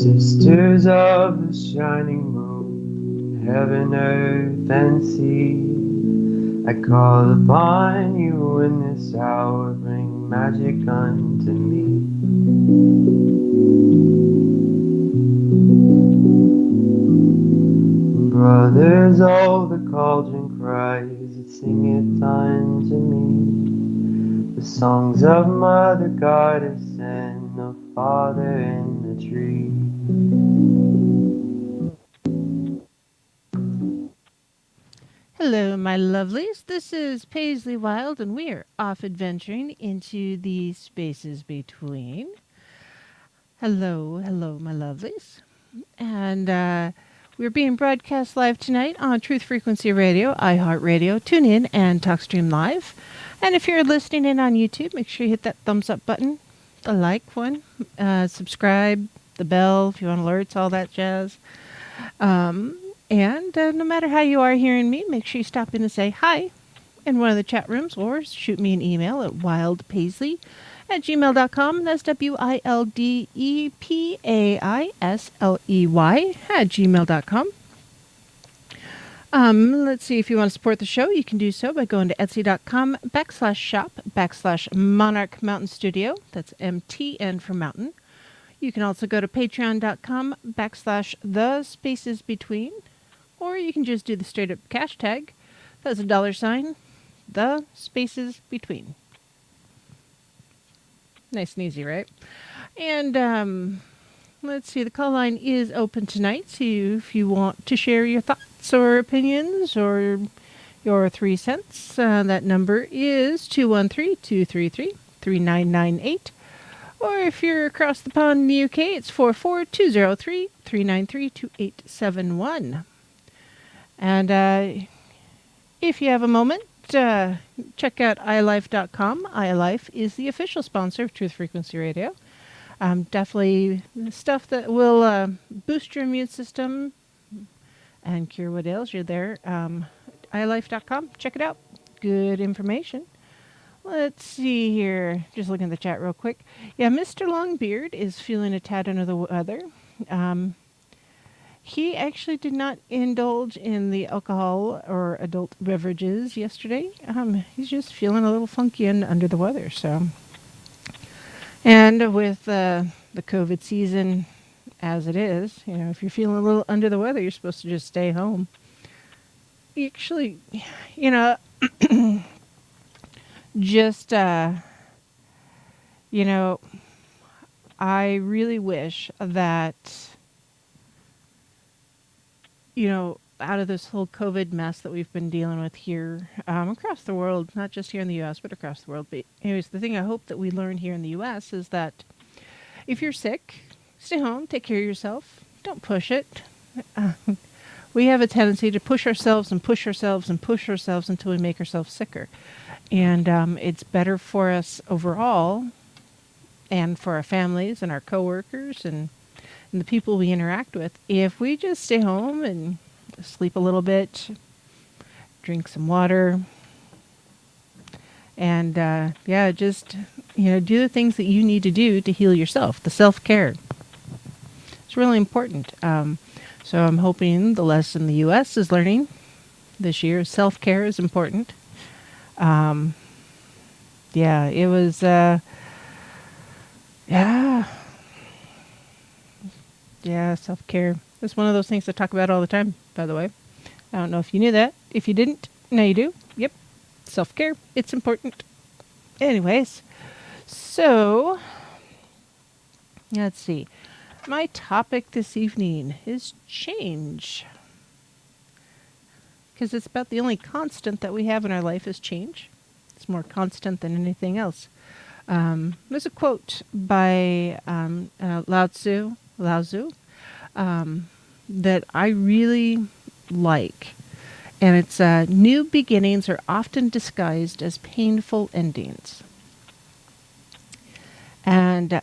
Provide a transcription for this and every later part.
Sisters of the shining moon, heaven, earth, and sea, I call upon you in this hour, bring magic unto me. Brothers, oh, the cauldron cries, it singeth unto me the songs of Mother Goddess and of Father in the tree. Hello, my lovelies. This is Paisley Wild, and we are off adventuring into the spaces between. Hello, my lovelies. And we're being broadcast live tonight on Truth Frequency Radio, iHeartRadio, TuneIn, and TalkStream Live. And if you're listening in on YouTube, make sure you hit that thumbs up button, the like one, subscribe, the bell if you want alerts, all that jazz. And no matter how you are hearing me, make sure you stop in and say hi in one of the chat rooms or shoot me an email at wildpaisley@gmail.com. That's WILDEPAISLEY@gmail.com. Let's see, if you want to support the show, you can do so by going to etsy.com/shop/Monarch Mountain Studio. That's MTN for mountain. You can also go to patreon.com/TheSpacesBetween. Or you can just do the straight up cash tag. That's $, TheSpacesBetween. Nice and easy, right? And let's see, the call line is open tonight. So if you want to share your thoughts or opinions or your 3 cents, that number is 213-233-3998. Or if you're across the pond in the UK, it's 44203-393-2871. And if you have a moment, check out iLife.com. iLife is the official sponsor of Truth Frequency Radio. Definitely stuff that will boost your immune system and cure what ails you there. iLife.com. Check it out. Good information. Let's see here. Just looking at the chat real quick. Yeah, Mr. Longbeard is feeling a tad under the weather. He actually did not indulge in the alcohol or adult beverages yesterday. He's just feeling a little funky and under the weather. So, and with the COVID season as it is, if you're feeling a little under the weather, you're supposed to just stay home. Actually, just I really wish that out of this whole COVID mess that we've been dealing with here across the world, not just here in the U.S., but across the world. But anyways, the thing I hope that we learn here in the U.S. is that if you're sick, stay home, take care of yourself, don't push it. We have a tendency to push ourselves and push ourselves and push ourselves until we make ourselves sicker. And it's better for us overall and for our families and our coworkers and the people we interact with if we just stay home and sleep a little bit, drink some water, and just do the things that you need to do to heal yourself. The self-care. It's really important. So I'm hoping the lesson the U.S. is learning this year, self-care is important. It was, self-care. It's one of those things I talk about all the time, by the way. I don't know if you knew that. If you didn't, now you do. Yep. Self-care. It's important. Anyways, so let's see. My topic this evening is change. Because it's about the only constant that we have in our life is change. It's more constant than anything else. There's a quote by Lao Tzu, that I really like. And it's, new beginnings are often disguised as painful endings. And,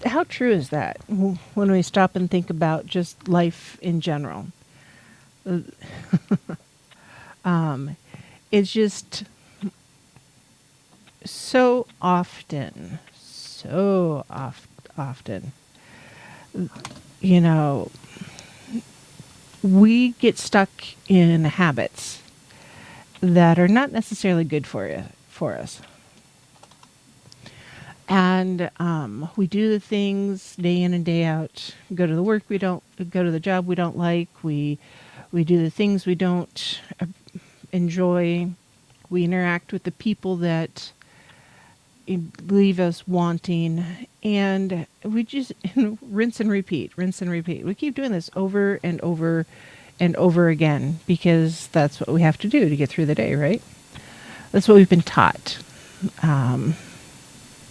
how true is that when we stop and think about just life in general? It's just so often, we get stuck in habits that are not necessarily good for us. And we do the things day in and day out. We go to the work we don't, go to the job we don't like. We do the things we don't enjoy. We interact with the people that leave us wanting. And we just rinse and repeat. We keep doing this over and over and over again because that's what we have to do to get through the day, right? That's what we've been taught.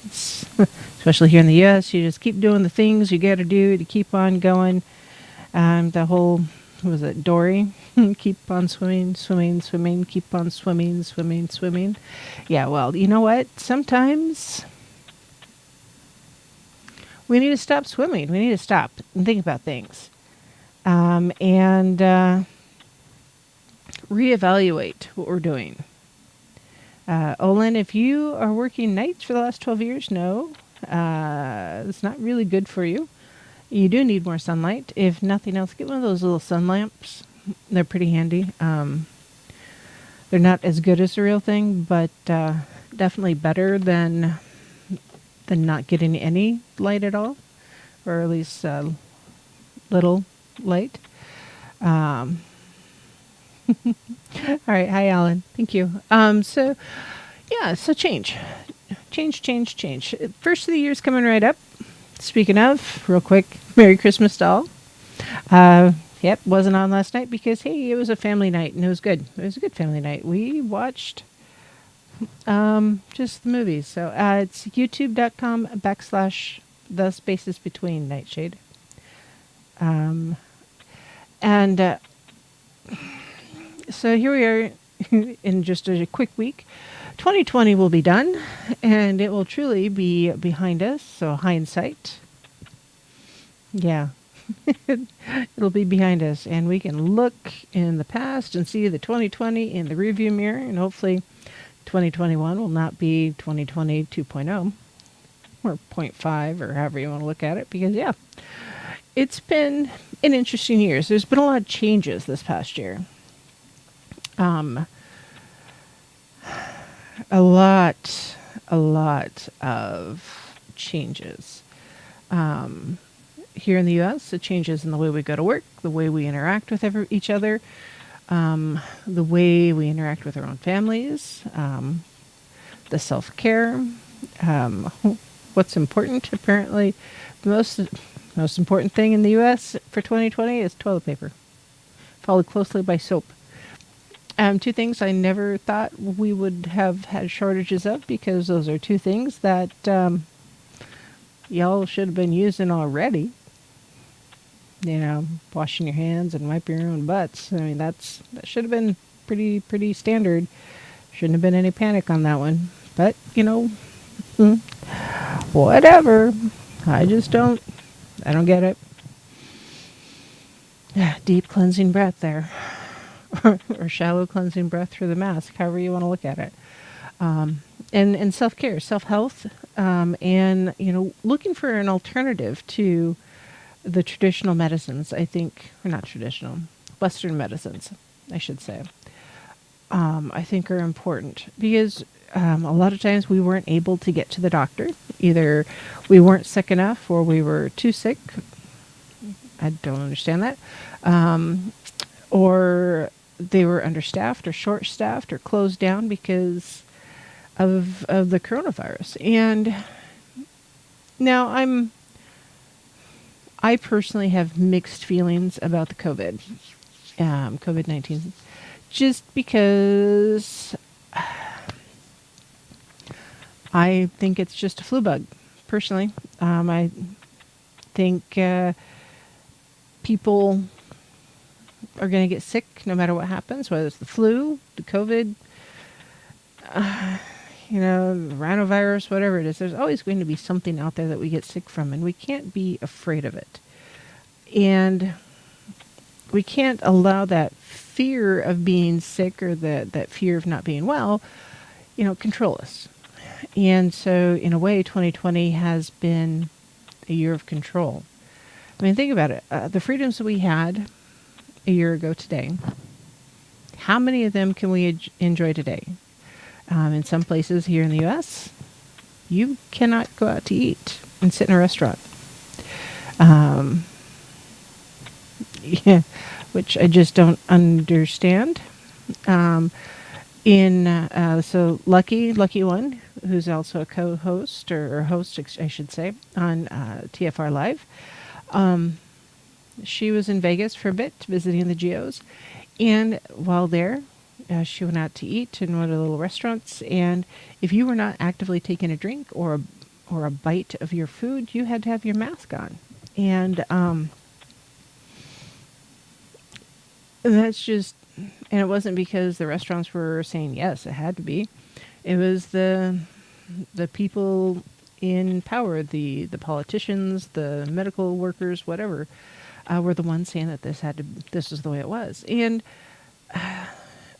Especially here in the U.S., you just keep doing the things you got to do to keep on going. The whole, Dory? Keep on swimming, keep on swimming. Yeah, well, you know what? Sometimes we need to stop swimming. We need to stop and think about things. And reevaluate what we're doing. Olin, if you are working nights for the last 12 years, no, it's not really good for you. You do need more sunlight. If nothing else, get one of those little sun lamps. They're pretty handy. They're not as good as the real thing, but definitely better than not getting any light at all, or at least little light. All right. Hi, Alan. Thank you. So change. First of the year's coming right up. Speaking of, real quick, Merry Christmas to all. Yep, wasn't on last night because, hey, it was a family night and it was good. It was a good family night. We watched just the movies. So it's youtube.com/TheSpacesBetween Nightshade. Um, and so here we are in just a quick week. 2020 will be done, and it will truly be behind us. So hindsight, yeah, it'll be behind us, and we can look in the past and see the 2020 in the rearview mirror, and hopefully 2021 will not be 2020 2.0 or point 0.5 or however you want to look at it, because yeah, it's been an interesting year. There's been a lot of changes this past year. Um, a lot of changes. Um, Here in the U.S., it changes in the way we go to work, the way we interact with each other, the way we interact with our own families, the self-care. Um, what's important, apparently, the most important thing in the U.S. for 2020 is toilet paper, followed closely by soap. Two things I never thought we would have had shortages of, because those are two things that y'all should have been using already. You know, washing your hands and wiping your own butts. I mean, that should have been pretty standard. Shouldn't have been any panic on that one. But you know, whatever. I don't get it. Deep cleansing breath there. Or shallow cleansing breath through the mask, however you want to look at it. And self-care, self-health, and, you know, looking for an alternative to the traditional medicines, I think, or not traditional, Western medicines, I should say, I think are important, because a lot of times we weren't able to get to the doctor. Either we weren't sick enough or we were too sick. I don't understand that. Or they were understaffed or short-staffed or closed down because of the coronavirus. And now I personally have mixed feelings about the COVID-19, just because I think it's just a flu bug. Personally, I think people are going to get sick no matter what happens, whether it's the flu, the COVID, you know, the rhinovirus, whatever it is. There's always going to be something out there that we get sick from, and we can't be afraid of it. And we can't allow that fear of being sick, or that fear of not being well, you know, control us. And so, in a way, 2020 has been a year of control. I mean, think about it. The freedoms that we had a year ago today, how many of them can we enjoy today? In some places here in the U.S., you cannot go out to eat and sit in a restaurant. Yeah, which I just don't understand. So Lucky One, who's also a co-host or host, I should say, on TFR Live. She was in Vegas for a bit, visiting the Geos, and while there, she went out to eat in one of the little restaurants. And if you were not actively taking a drink or a bite of your food, you had to have your mask on. And that's just, and it wasn't because the restaurants were saying yes, it had to be. It was the people in power, the politicians, the medical workers, whatever, were the ones saying that this is the way it was. And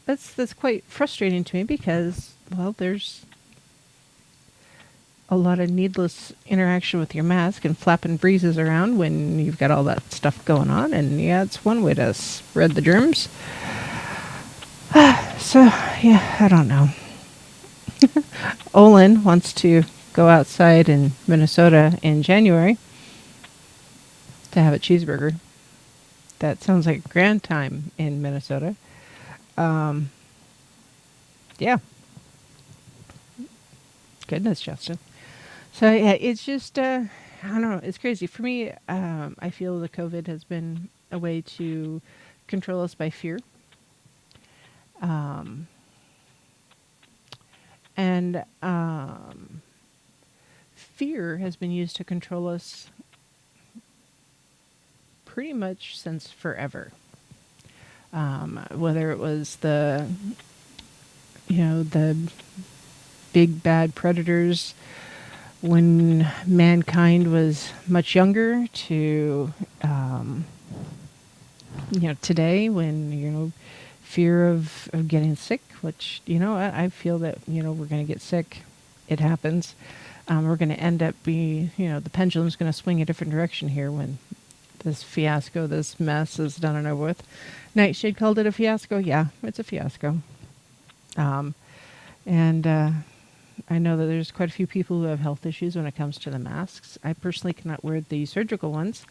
that's quite frustrating to me, because, well, there's a lot of needless interaction with your mask and flapping breezes around when you've got all that stuff going on. And yeah, it's one way to spread the germs. So, yeah, I don't know. Olin wants to go outside in Minnesota in January to have a cheeseburger. That sounds like a grand time in Minnesota. Yeah. Goodness, Justin. So yeah, it's just I don't know. It's crazy for me. I feel the COVID has been a way to control us by fear, and fear has been used to control us pretty much since forever. Whether it was the, the big bad predators when mankind was much younger to, today when, fear of getting sick, which, I feel that, we're going to get sick. It happens. We're going to end up the pendulum's going to swing a different direction here when this fiasco, this mess is done and over with. Nightshade called it a fiasco. Yeah, it's a fiasco. And I know that there's quite a few people who have health issues when it comes to the masks. I personally cannot wear the surgical ones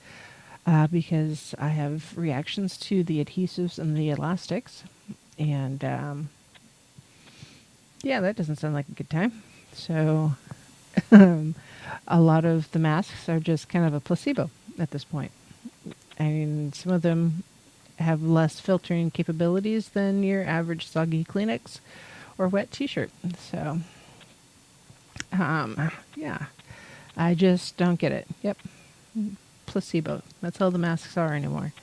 because I have reactions to the adhesives and the elastics. And that doesn't sound like a good time. So a lot of the masks are just kind of a placebo at this point. I mean, some of them have less filtering capabilities than your average soggy Kleenex or wet t-shirt. So, I just don't get it. Yep. Placebo. That's all the masks are anymore.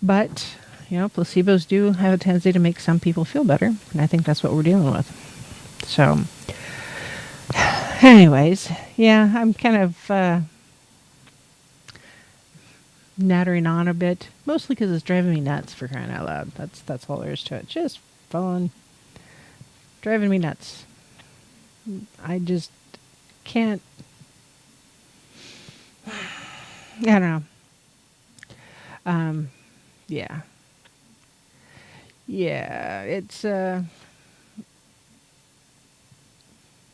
But, placebos do have a tendency to make some people feel better. And I think that's what we're dealing with. So, anyways, I'm kind of nattering on a bit, mostly because it's driving me nuts, for crying out loud. That's all there is to it. Just fun. Driving me nuts. I just can't. I don't know. It's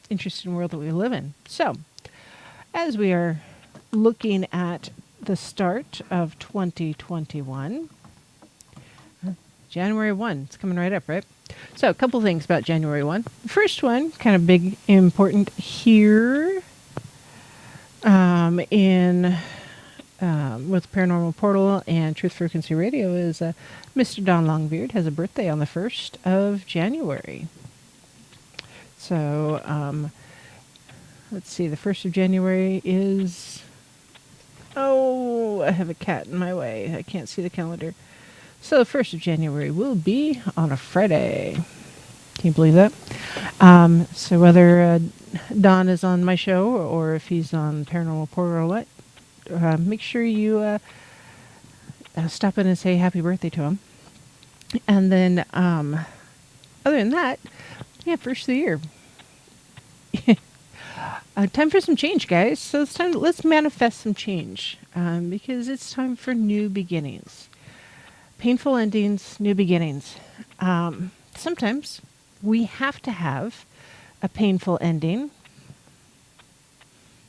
interesting world that we live in. So, as we are looking at the start of 2021, January 1, it's coming right up, right? So, a couple things about January 1. The first one, kind of big, important here with Paranormal Portal and Truth Frequency Radio is Mr. Don Longbeard has a birthday on the 1st of January. So, let's see, the 1st of January is... Oh, I have a cat in my way. I can't see the calendar. So the 1st of January will be on a Friday. Can you believe that? So whether Don is on my show or if he's on Paranormal Portal or what, make sure you stop in and say happy birthday to him. And then, other than that, first of the year. Time for some change, guys. So it's time. Let's manifest some change because it's time for new beginnings. Painful endings, new beginnings. Sometimes we have to have a painful ending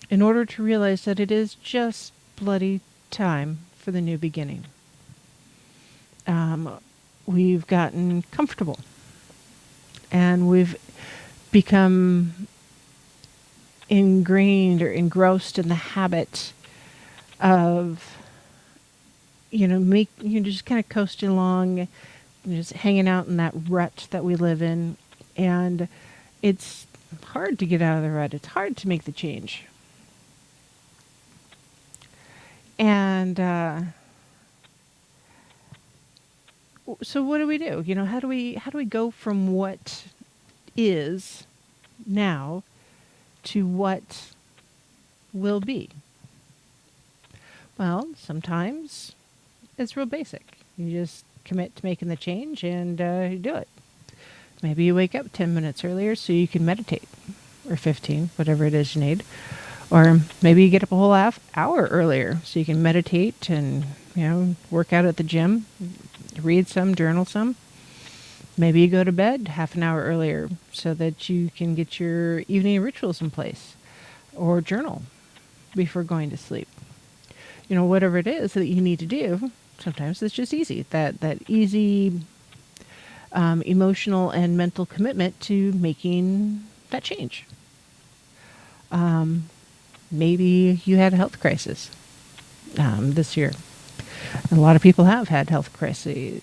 in order to realize that it is just bloody time for the new beginning. We've gotten comfortable and we've become ingrained or engrossed in the habit of just kind of coasting along, just hanging out in that rut that we live in, and it's hard to get out of the rut. It's hard to make the change. And so what do we do? How do we go from what is now to what will be? Well, sometimes it's real basic. You just commit to making the change and you do it. Maybe you wake up 10 minutes earlier so you can meditate, or 15, whatever it is you need. Or maybe you get up a whole hour earlier so you can meditate and, work out at the gym, read some, journal some. Maybe you go to bed half an hour earlier so that you can get your evening rituals in place, or journal before going to sleep. Whatever it is that you need to do, sometimes it's just easy. That easy emotional and mental commitment to making that change. Maybe you had a health crisis this year. A lot of people have had health crises.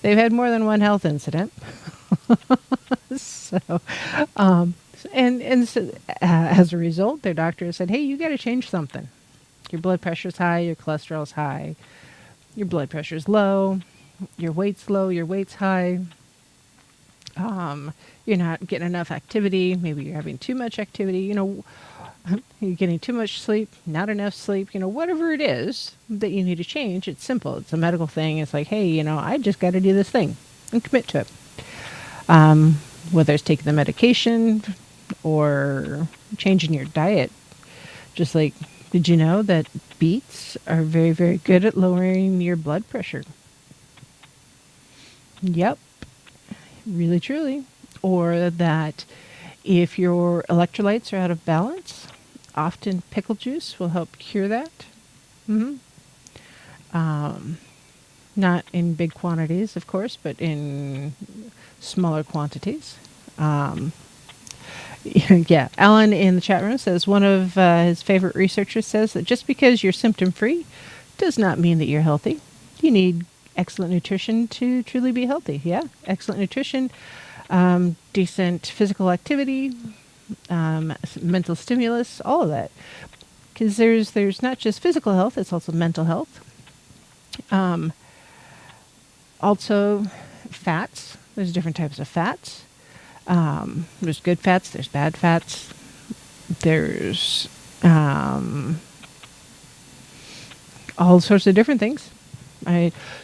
They've had more than one health incident. So And so, as a result, their doctor said, "Hey, you got to change something. Your blood pressure's high, your cholesterol's high, your blood pressure's low, your weight's low, your weight's high. You're not getting enough activity. Maybe you're having too much activity. You're getting too much sleep, not enough sleep. Whatever it is that you need to change, it's simple. It's a medical thing. It's like, hey, I just got to do this thing and commit to it. Whether it's taking the medication or changing your diet. Just like, did you know that beets are very, very good at lowering your blood pressure? Yep, really, truly. Or that if your electrolytes are out of balance, often pickle juice will help cure that. hmm Not in big quantities, of course, but in smaller quantities. Yeah, Alan in the chat room says one of his favorite researchers says that just because you're symptom-free does not mean that you're healthy. You need excellent nutrition to truly be healthy. Yeah, excellent nutrition, decent physical activity, mental stimulus, all of that. Because there's not just physical health, it's also mental health. Also, fats. There's different types of fats. There's good fats, there's bad fats, there's all sorts of different things.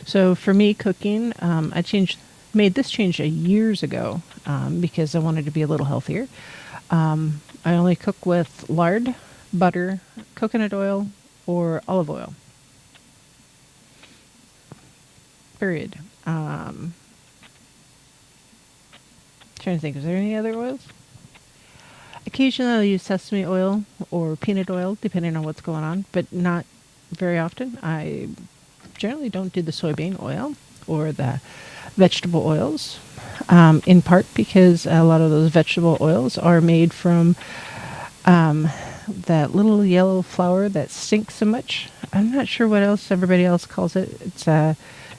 So for me, cooking, I made this change years ago because I wanted to be a little healthier. I only cook with lard, butter, coconut oil, or olive oil. Period. Trying to think, is there any other oils? Occasionally I'll use sesame oil or peanut oil, depending on what's going on, but not very often. I generally don't do the soybean oil or the vegetable oils, in part because a lot of those vegetable oils are made from that little yellow flower that stinks so much. I'm not sure what else everybody else calls it. It's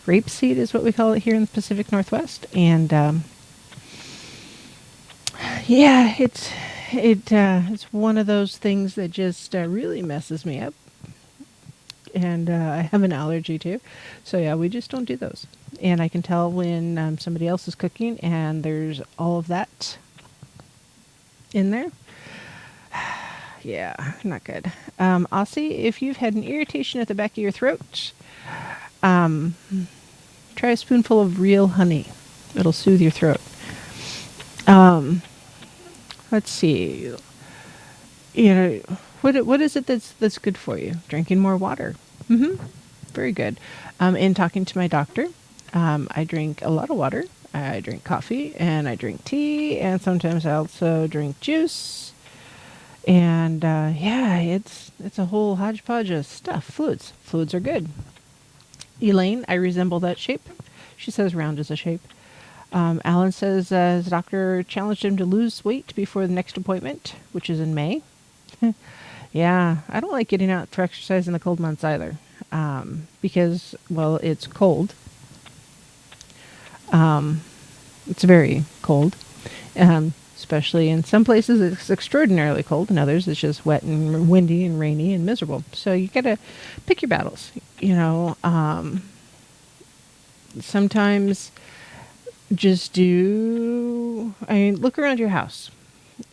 rapeseed is what we call it here in the Pacific Northwest, and yeah, it's one of those things that just really messes me up, and I have an allergy too. So yeah, we just don't do those. And I can tell when somebody else is cooking and there's all of that in there. Yeah, not good. Aussie, if you've had an irritation at the back of your throat, try a spoonful of real honey. It'll soothe your throat. Let's see. What is it that's good for you? Drinking more water. Very good. In talking to my doctor, I drink a lot of water. I drink coffee and I drink tea, and sometimes I also drink juice. And yeah, it's a whole hodgepodge of stuff. Fluids are good. Elaine, I resemble that shape. She says round is a shape. Alan says his doctor challenged him to lose weight before the next appointment, which is in May. Yeah, I don't like getting out for exercise in the cold months either, because, well, it's cold. It's very cold, especially in some places it's extraordinarily cold, in others it's just wet and windy and rainy and miserable. So you gotta pick your battles, sometimes just look around your house.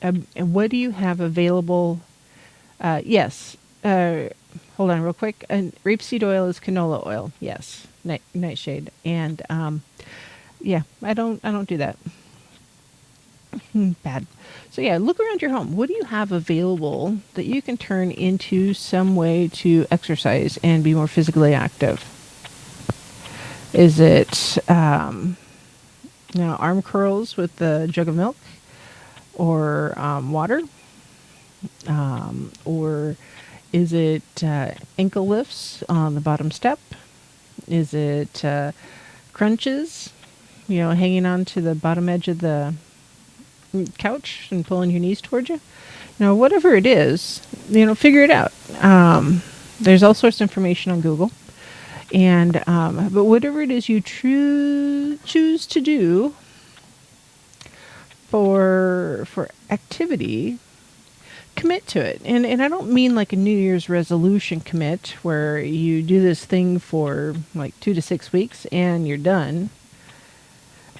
And what do you have available? Yes. Hold on real quick. Rapeseed oil is canola oil. Yes. Nightshade. And, yeah, I don't do that. Bad. So yeah, look around your home. What do you have available that you can turn into some way to exercise and be more physically active? Is it, arm curls with the jug of milk, or water, or is it ankle lifts on the bottom step? Is it crunches, hanging on to the bottom edge of the couch and pulling your knees towards you? Whatever it is, figure it out. There's all sorts of information on Google. And but whatever it is you choose to do, for activity, commit to it. And I don't mean like a New Year's resolution commit where you do this thing for like 2 to 6 weeks and you're done.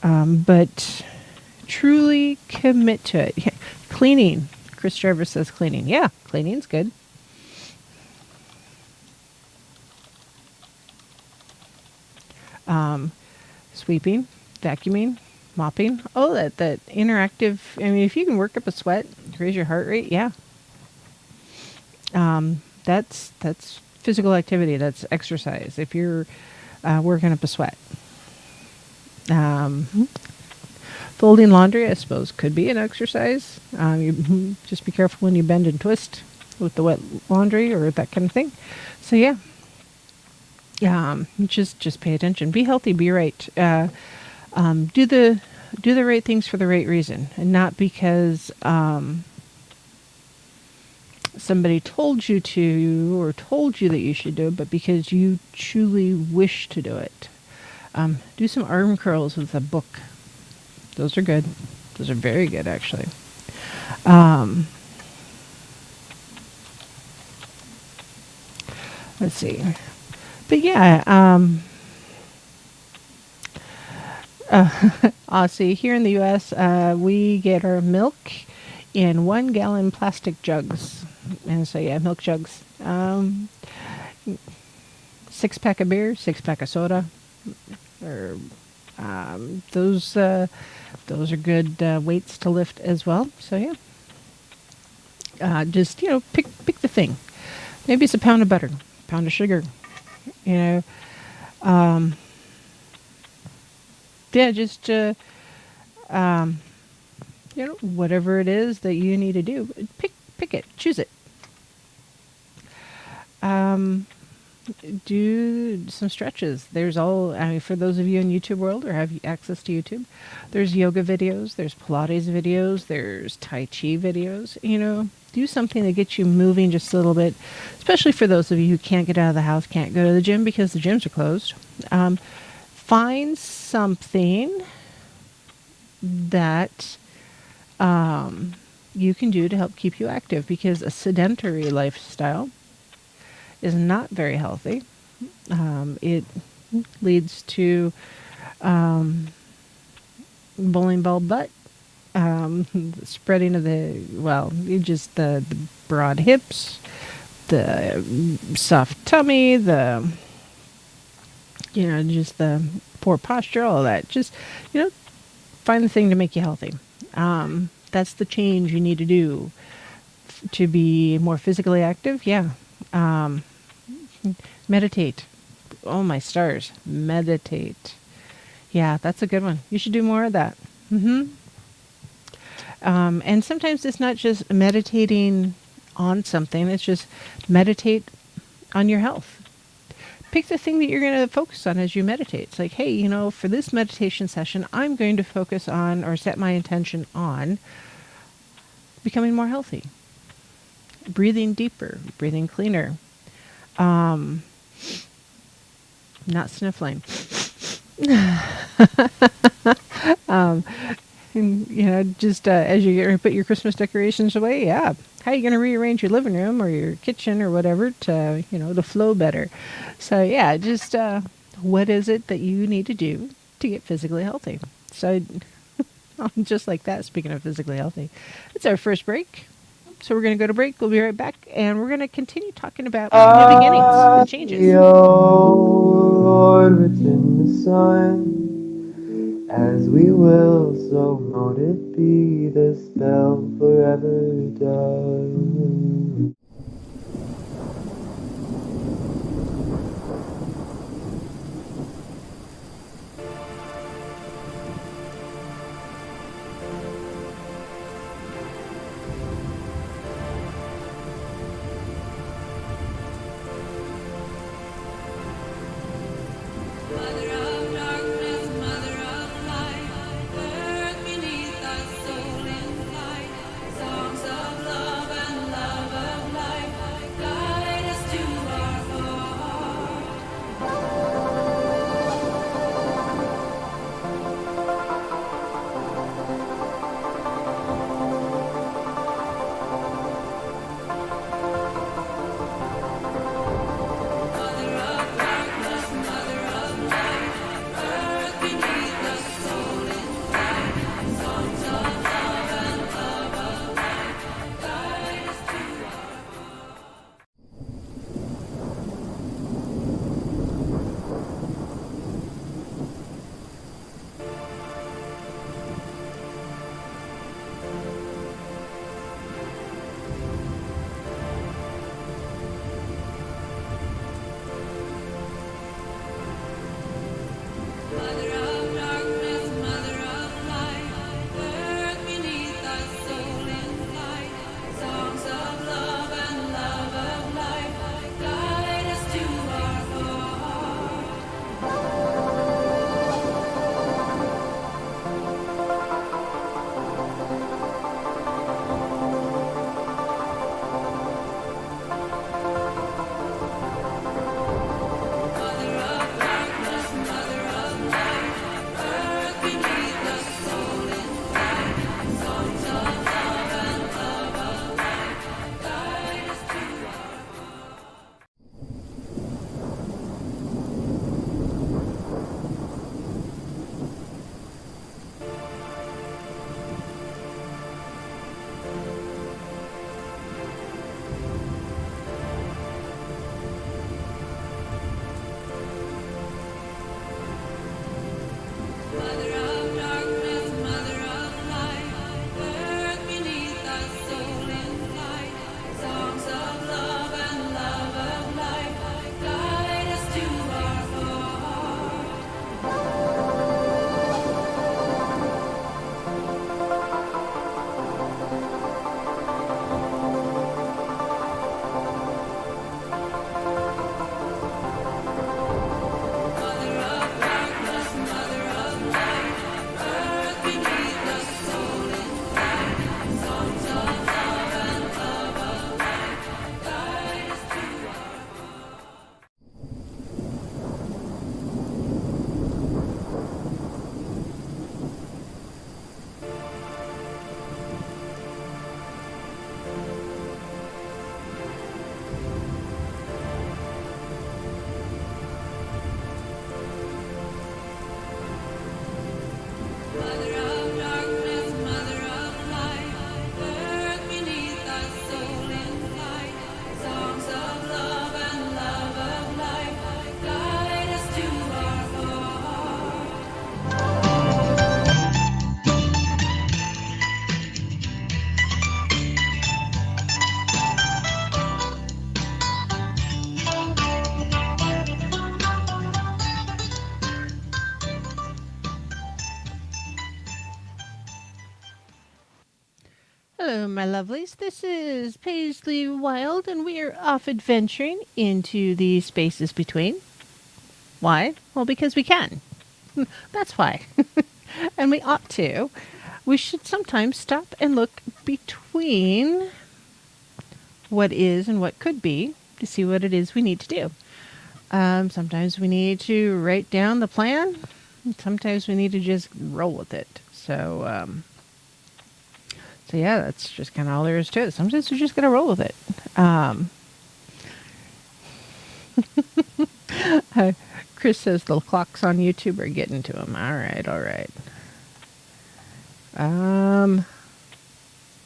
But truly commit to it. Yeah. Cleaning. Chris Driver says cleaning. Yeah, cleaning's good. Sweeping, vacuuming, mopping. Oh, that interactive. I mean, if you can work up a sweat, raise your heart rate, yeah. That's physical activity. That's exercise. If you're working up a sweat. Folding laundry, I suppose, could be an exercise. You just be careful when you bend and twist with the wet laundry or that kind of thing. So yeah. Just pay attention. Be healthy. Be right. Do the right things for the right reason, and not because somebody told you to or told you that you should do it, but because you truly wish to do it. Do some arm curls with a book. Those are good. Those are very good, actually. Let's see. But yeah, see, here in the U.S., we get our milk in 1-gallon plastic jugs. And so, yeah, milk jugs. 6-pack of beer, 6-pack of soda. Or those are good weights to lift as well. So, yeah. Just, pick the thing. Maybe it's a pound of butter, a pound of sugar. Yeah, just whatever it is that you need to do, pick it, choose it. Do some stretches. There's for those of you in YouTube world or have access to YouTube, there's yoga videos, there's Pilates videos, there's Tai Chi videos. Do something that gets you moving just a little bit, especially for those of you who can't get out of the house, can't go to the gym because the gyms are closed. Find something that you can do to help keep you active, because a sedentary lifestyle is not very healthy. It leads to bowling ball butt, spreading of the broad hips, the soft tummy, just the poor posture, all that. Just, find the thing to make you healthy. That's the change you need to do to be more physically active. Yeah. Meditate. Oh, my stars. Meditate. Yeah, that's a good one. You should do more of that. And sometimes it's not just meditating on something. It's just meditate on your health. Pick the thing that you're going to focus on as you meditate. It's like, hey, for this meditation session, I'm going to focus on or set my intention on becoming more healthy. Breathing deeper, breathing cleaner. Not sniffling. Just as you get ready to put your Christmas decorations away, yeah. How are you going to rearrange your living room or your kitchen or whatever to, to flow better? So, yeah, just what is it that you need to do to get physically healthy? So, just like that, speaking of physically healthy, it's our first break. So we're going to go to break. We'll be right back, and we're going to continue talking about new beginnings and changes. Lord, within the sun. As we will, so mote it be, the spell forever done. Songs of love and Hello, my lovelies. This is Paisley Wild, and we are off adventuring into the spaces between. Why? Well, because we can. That's why. And we ought to. We should sometimes stop and look between what is and what could be to see what it is we need to do. Sometimes we need to write down the plan. Sometimes we need to just roll with it. So yeah, that's just kind of all there is to it. Sometimes we just got to roll with it. Chris says the clocks on YouTube are getting to him. All right, all right.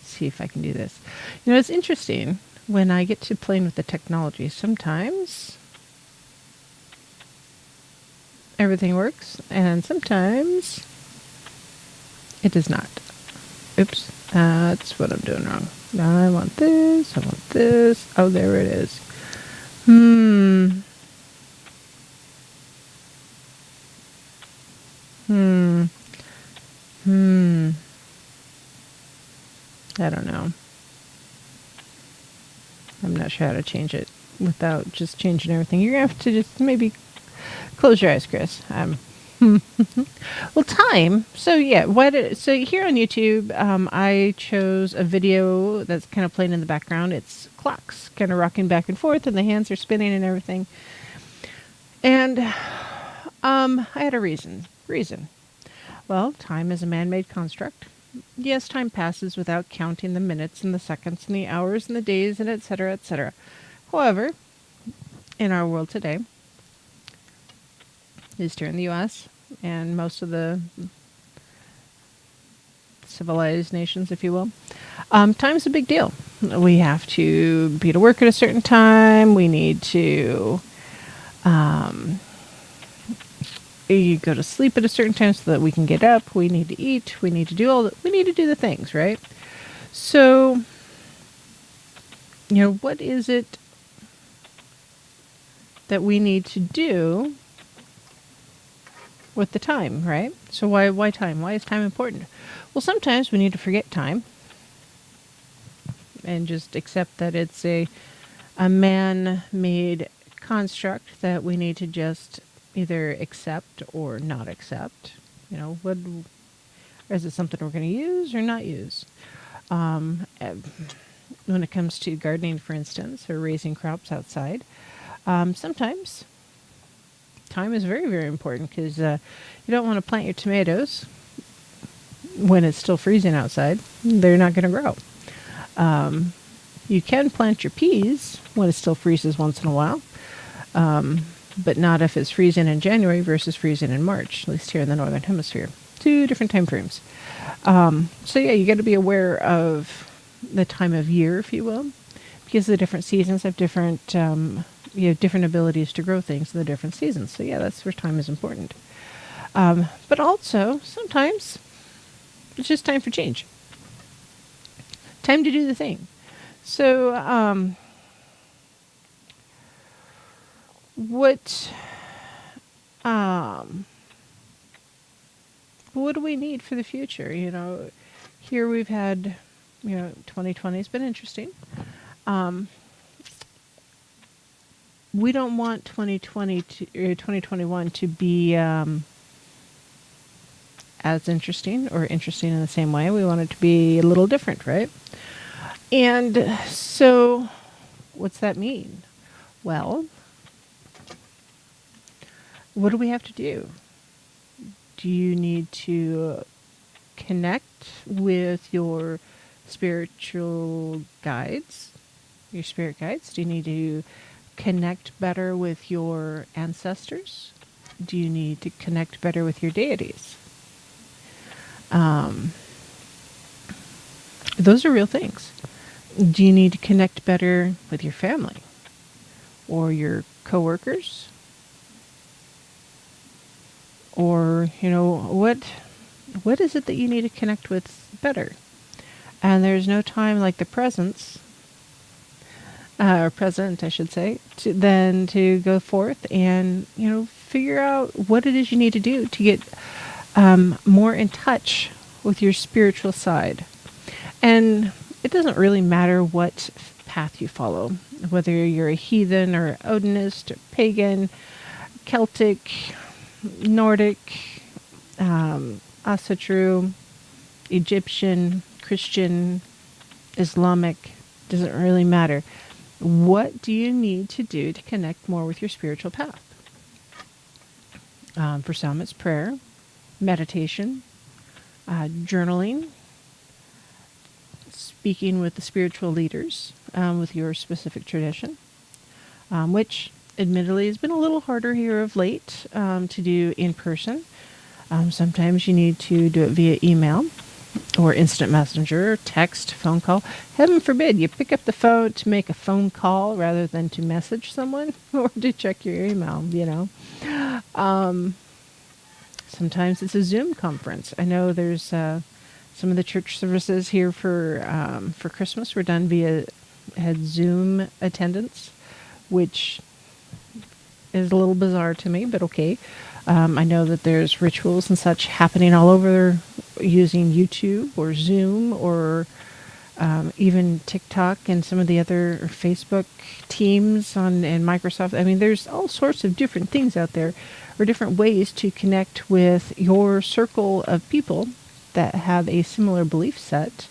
See if I can do this. You know, it's interesting when I get to playing with the technology. Sometimes everything works, and sometimes it does not. Oops, that's what I'm doing wrong. I want this, I want this. Oh, there it is. I don't know. I'm not sure how to change it without just changing everything. You're going to have to just maybe close your eyes, Chris. Well, time. So yeah, so here on YouTube, I chose a video that's kind of playing in the background. It's clocks kind of rocking back and forth, and the hands are spinning and everything. And I had a reason. Well, time is a man-made construct. Yes, time passes without counting the minutes and the seconds and the hours and the days and etc., etc. However, in our world today, at least here in the U.S. and most of the civilized nations, if you will, time's a big deal. We have to be to work at a certain time. We need to you go to sleep at a certain time so that we can get up. We need to eat. We need to do we need to do the things, right? So, you know, what is it that we need to do with the time, right? So why time? Why is time important? Well, sometimes we need to forget time and just accept that it's a man-made construct that we need to just either accept or not accept. You know, what is it, something we're going to use or not use? When it comes to gardening, for instance, or raising crops outside, sometimes time is very, very important because you don't want to plant your tomatoes when it's still freezing outside. They're not going to grow. You can plant your peas when it still freezes once in a while, but not if it's freezing in January versus freezing in March, at least here in the Northern Hemisphere. 2 different time frames. So yeah, you got to be aware of the time of year, if you will, because the different seasons have different, different abilities to grow things in the different seasons. So yeah, that's where time is important. But also, sometimes it's just time for change. Time to do the thing. So, what do we need for the future? You know, here we've had, 2020 has been interesting. We don't want 2020 or 2021 to be as interesting or interesting in the same way. We want it to be a little different, right? And so, what's that mean? Well, what do we have to do? Do you need to connect with your spiritual guides, your spirit guides? Do you need to connect better with your ancestors? Do you need to connect better with your deities? Those are real things. Do you need to connect better with your family or your coworkers? Or, what is it that you need to connect with better? And there's no time like the present, I should say, than to go forth and, figure out what it is you need to do to get more in touch with your spiritual side. And it doesn't really matter what path you follow, whether you're a heathen or Odinist or pagan, Celtic, Nordic, Asatru, Egyptian, Christian, Islamic, doesn't really matter. What do you need to do to connect more with your spiritual path? For some, it's prayer, meditation, journaling, speaking with the spiritual leaders with your specific tradition, which admittedly has been a little harder here of late to do in person. Sometimes you need to do it via email or instant messenger, text, phone call. Heaven forbid you pick up the phone to make a phone call rather than to message someone or to check your email, Sometimes it's a Zoom conference. I know there's some of the church services here for Christmas were done had Zoom attendance, which is a little bizarre to me, but okay. I know that there's rituals and such happening all over using YouTube or Zoom or even TikTok and some of the other Facebook teams and Microsoft. I mean, there's all sorts of different things out there or different ways to connect with your circle of people that have a similar belief set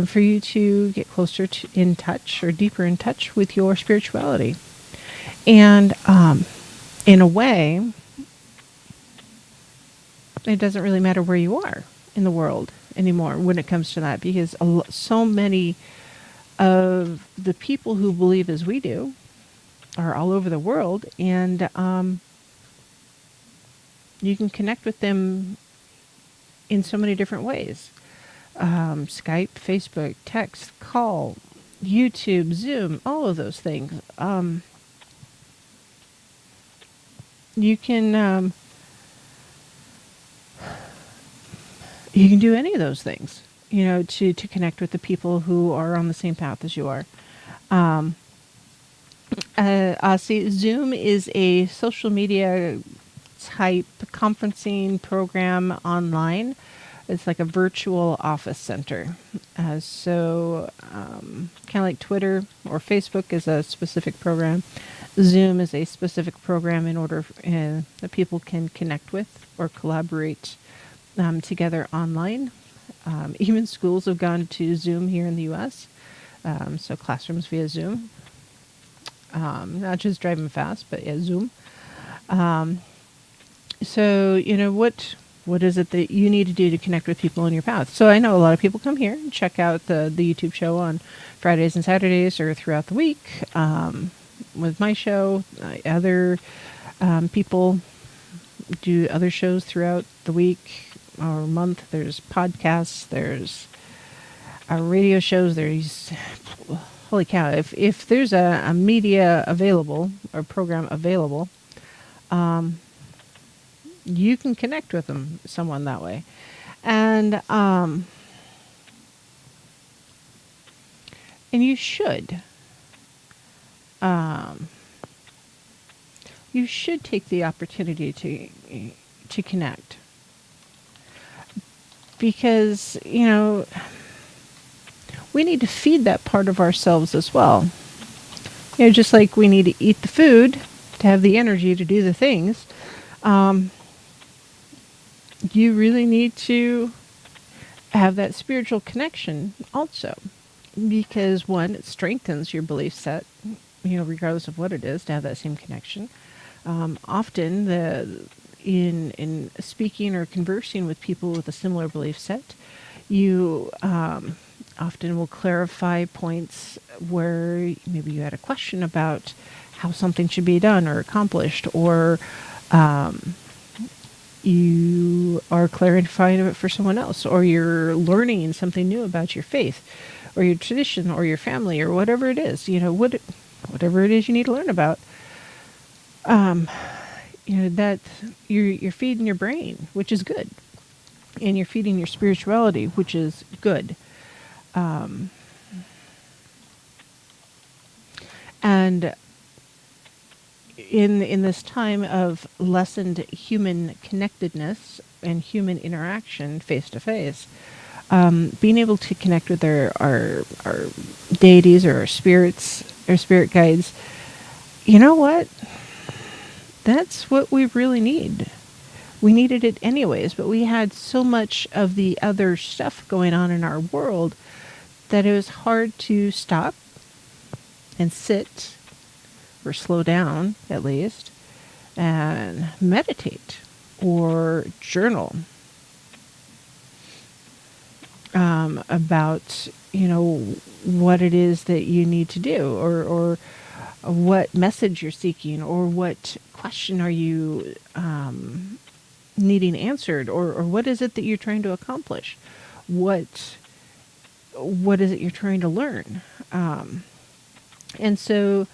for you to get closer in touch or deeper in touch with your spirituality. And in a way, it doesn't really matter where you are in the world anymore when it comes to that, because so many of the people who believe as we do are all over the world, and you can connect with them in so many different ways. Skype, Facebook, text, call, YouTube, Zoom, all of those things. You can do any of those things, to connect with the people who are on the same path as you are. See, Zoom is a social media type conferencing program online. It's like a virtual office center. So kind of like Twitter or Facebook is a specific program. Zoom is a specific program in order that people can connect with or collaborate together online. Even schools have gone to Zoom here in the U.S. So classrooms via Zoom, not just driving fast, but yeah, Zoom. So what is it that you need to do to connect with people in your path? So I know a lot of people come here and check out the YouTube show on Fridays and Saturdays or throughout the week. With my show, other people do other shows throughout the week or month. There's podcasts, there's radio shows, there's holy cow, if there's a media available or program available, you can connect with someone that way. And you should. You should take the opportunity to connect. Because, we need to feed that part of ourselves as well. Just like we need to eat the food to have the energy to do the things, you really need to have that spiritual connection also. Because one, it strengthens your belief set, regardless of what it is, to have that same connection. Often, in speaking or conversing with people with a similar belief set, you often will clarify points where maybe you had a question about how something should be done or accomplished, or you are clarifying it for someone else, or you're learning something new about your faith, or your tradition, or your family, or whatever it is. Whatever it is you need to learn about. That you're feeding your brain, which is good, and you're feeding your spirituality, which is good. And in this time of lessened human connectedness and human interaction face to face, being able to connect with our deities or our spirits, our spirit guides, you know what? That's what we really need. We needed it anyways, but we had so much of the other stuff going on in our world that it was hard to stop and sit, or slow down at least, and meditate or journal about what it is that you need to do, or what message you're seeking, or what question are you needing answered, or what is it that you're trying to accomplish, what is it you're trying to learn, and so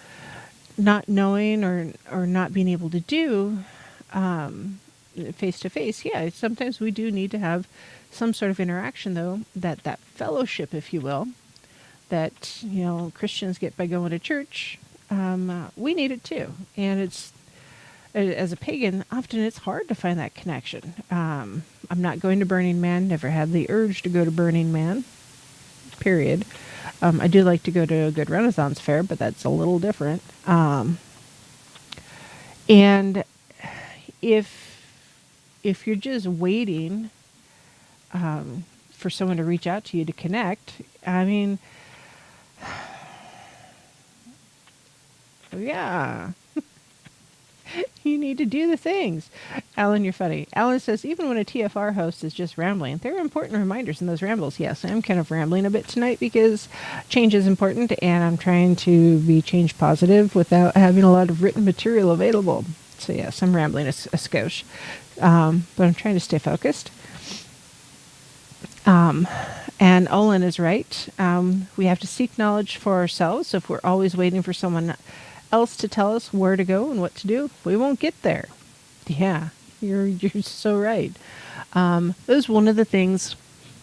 not knowing or not being able to do face to face, yeah, sometimes we do need to have some sort of interaction, though, that fellowship, if you will, that Christians get by going to church. We need it too, and it's, as a pagan, often it's hard to find that connection. I'm not going to Burning Man, never had the urge to go to Burning Man, period. I do like to go to a good Renaissance fair, but that's a little different. And if you're just waiting for someone to reach out to you to connect, I mean, yeah. You need to do the things. Alan, you're funny. Alan says, even when a TFR host is just rambling, there are important reminders in those rambles. Yes, I'm kind of rambling a bit tonight because change is important, and I'm trying to be change positive without having a lot of written material available. So yes, I'm rambling a skosh. But I'm trying to stay focused. And Olin is right. We have to seek knowledge for ourselves. If we're always waiting for someone else to tell us where to go and what to do, we won't get there. Yeah, you're so right. It was one of the things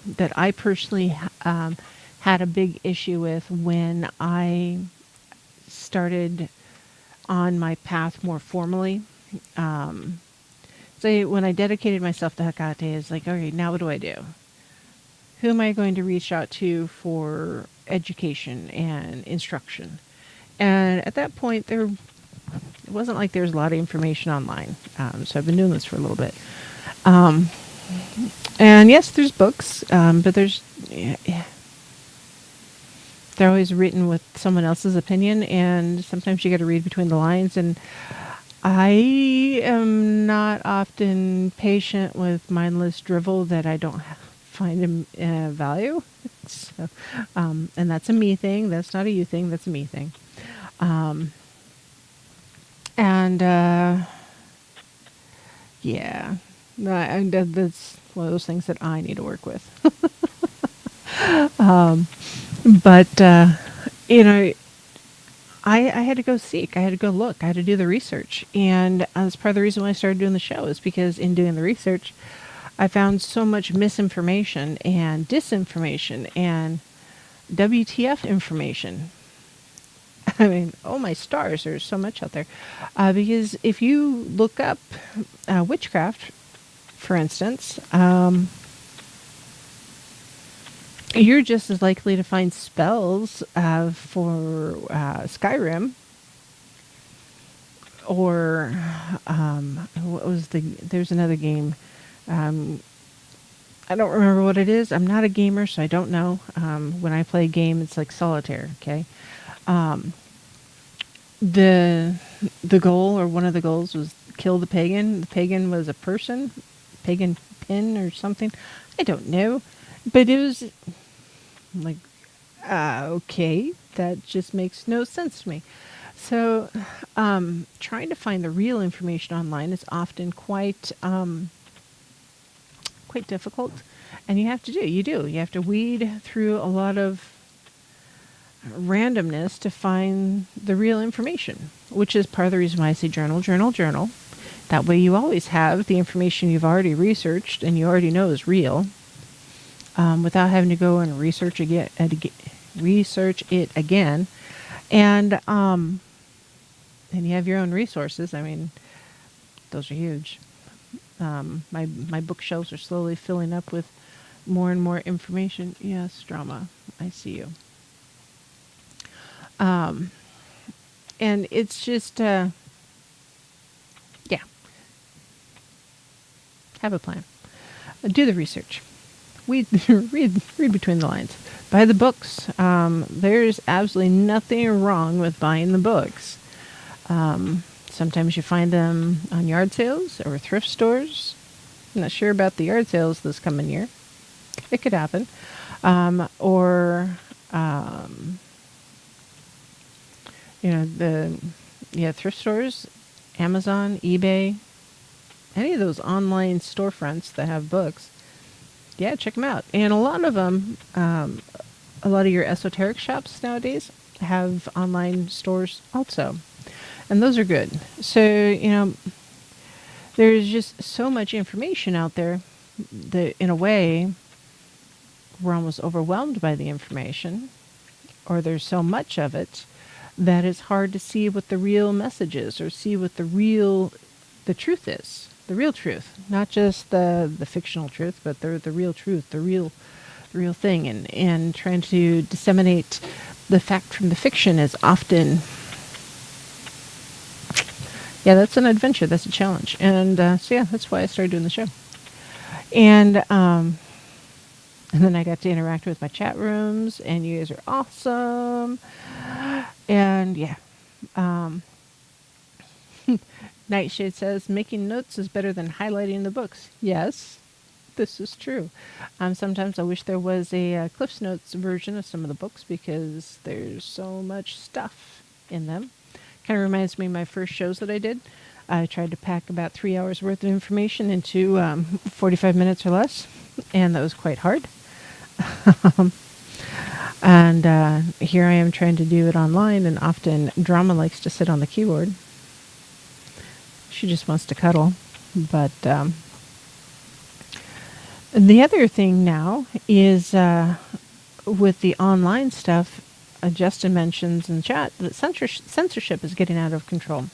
that I personally had a big issue with when I started on my path more formally. So when I dedicated myself to Hecate, it's like, okay, now what do I do? Who am I going to reach out to for education and instruction? And at that point, it wasn't like there was a lot of information online. So I've been doing this for a little bit. And yes, there's books, but they're always written with someone else's opinion, and sometimes you got to read between the lines. And I am not often patient with mindless drivel that I don't find value. So, and that's a me thing. That's not a you thing. That's a me thing. And yeah, and that's one of those things that I need to work with. But I had to go seek. I had to go look. I had to do the research. And that's part of the reason why I started doing the show, is because in doing the research, I found so much misinformation and disinformation and WTF information. I mean, oh my stars, there's so much out there. Because if you look up witchcraft, for instance, you're just as likely to find spells for Skyrim, or there's another game. I don't remember what it is. I'm not a gamer, so I don't know. When I play a game, it's like solitaire, okay? The goal, or one of the goals, was kill the pagan. The pagan was a person, pagan pin or something. I don't know. But it was like, okay, that just makes no sense to me. So trying to find the real information online is often quite difficult. And you have to weed through a lot of randomness to find the real information, which is part of the reason why I say journal, journal, journal. That way you always have the information you've already researched and you already know is real, without having to go and research it again. And you have your own resources. I mean, those are huge. My bookshelves are slowly filling up with more and more information. Yes, drama. I see you. And it's just, yeah, have a plan. Do the research. Read between the lines. Buy the books. There's absolutely nothing wrong with buying the books. Sometimes you find them on yard sales or thrift stores. I'm not sure about the yard sales this coming year. It could happen. Thrift stores, Amazon, eBay, any of those online storefronts that have books. Yeah, check them out. And a lot of them, a lot of your esoteric shops nowadays have online stores also. And those are good. So, there's just so much information out there that, in a way, we're almost overwhelmed by the information, or there's so much of it that it's hard to see what the real message is, or see what the truth is, the real truth, not just the fictional truth, but the real truth, the real thing. And trying to disseminate the fact from the fiction is often, yeah, that's an adventure. That's a challenge. And so yeah, that's why I started doing the show. And then I got to interact with my chat rooms, and you guys are awesome. And yeah, Nightshade says making notes is better than highlighting the books. Yes, this is true. Sometimes I wish there was a Cliff's Notes version of some of the books, because there's so much stuff in them. Kind of reminds me of my first shows that I did. I tried to pack about 3 hours worth of information into 45 minutes or less, and that was quite hard. And here I am trying to do it online, and often Drama likes to sit on the keyboard. She just wants to cuddle. But the other thing now is with the online stuff, Justin mentions in chat that censorship is getting out of control.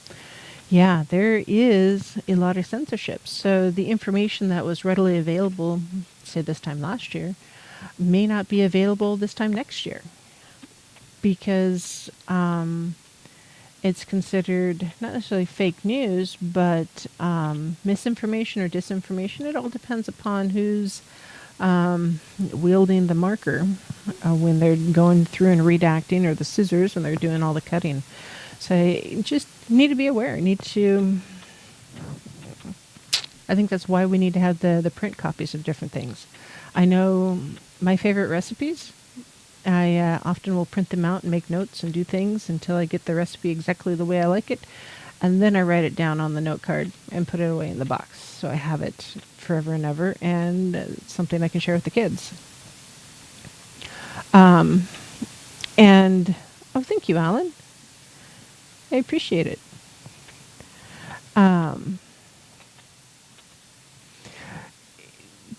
Yeah, there is a lot of censorship. So the information that was readily available, say this time last year, may not be available this time next year because it's considered not necessarily fake news, but misinformation or disinformation. It all depends upon who's wielding the marker when they're going through and redacting, or the scissors when they're doing all the cutting. So you just need to be aware. I think that's why we need to have the print copies of different things. I know my favorite recipes, I often will print them out and make notes and do things until I get the recipe exactly the way I like it. And then I write it down on the note card and put it away in the box. So I have it forever and ever, and it's something I can share with the kids. And, oh, thank you, Alan. I appreciate it.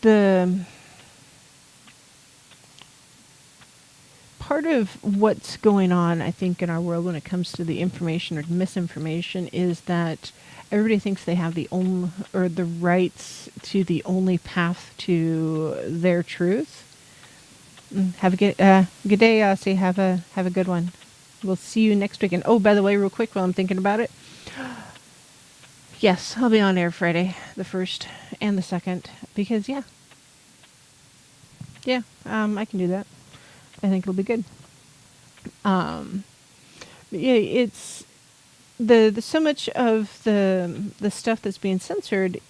The part of what's going on, I think, in our world when it comes to the information or misinformation is that everybody thinks they have the only or the rights to the only path to their truth. Have a good day, Aussie. Have a good one. We'll see you next weekend. Oh, by the way, real quick, while I'm thinking about it, yes, I'll be on air Friday, the 1st and the 2nd, because I can do that. I think it'll be good. It's the so much of the stuff that's being censored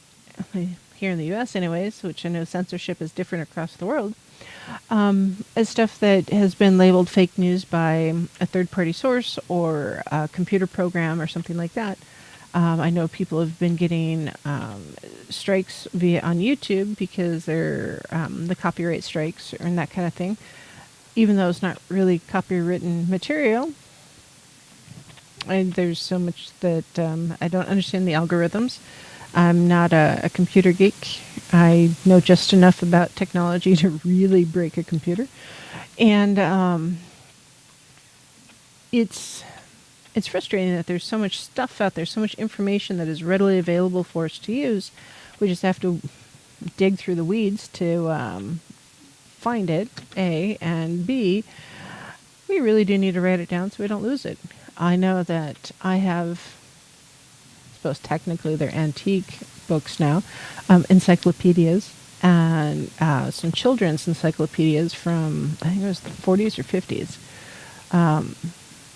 here in the U.S. anyways, which I know censorship is different across the world, is stuff that has been labeled fake news by a third-party source or a computer program or something like that. I know people have been getting strikes on YouTube because they're the copyright strikes and that kind of thing, even though it's not really copywritten material. There's so much that I don't understand the algorithms. I'm not a computer geek. I know just enough about technology to really break a computer. And it's frustrating that there's so much stuff out there, so much information that is readily available for us to use. We just have to dig through the weeds to find it, A, and B, we really do need to write it down so we don't lose it. I know that I have, I suppose technically they're antique books now, encyclopedias, and some children's encyclopedias from, I think it was the 40s or 50s,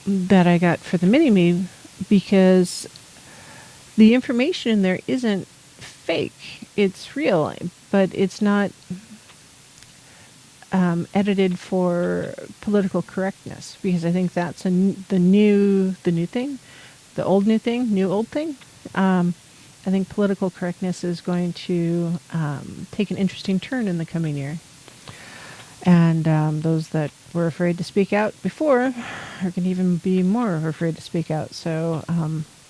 that I got for the mini-me because the information in there isn't fake. It's real, but it's not edited for political correctness, because I think that's the new thing, the old new thing, new old thing. I think political correctness is going to take an interesting turn in the coming year. And those that were afraid to speak out before are going to even be more afraid to speak out. So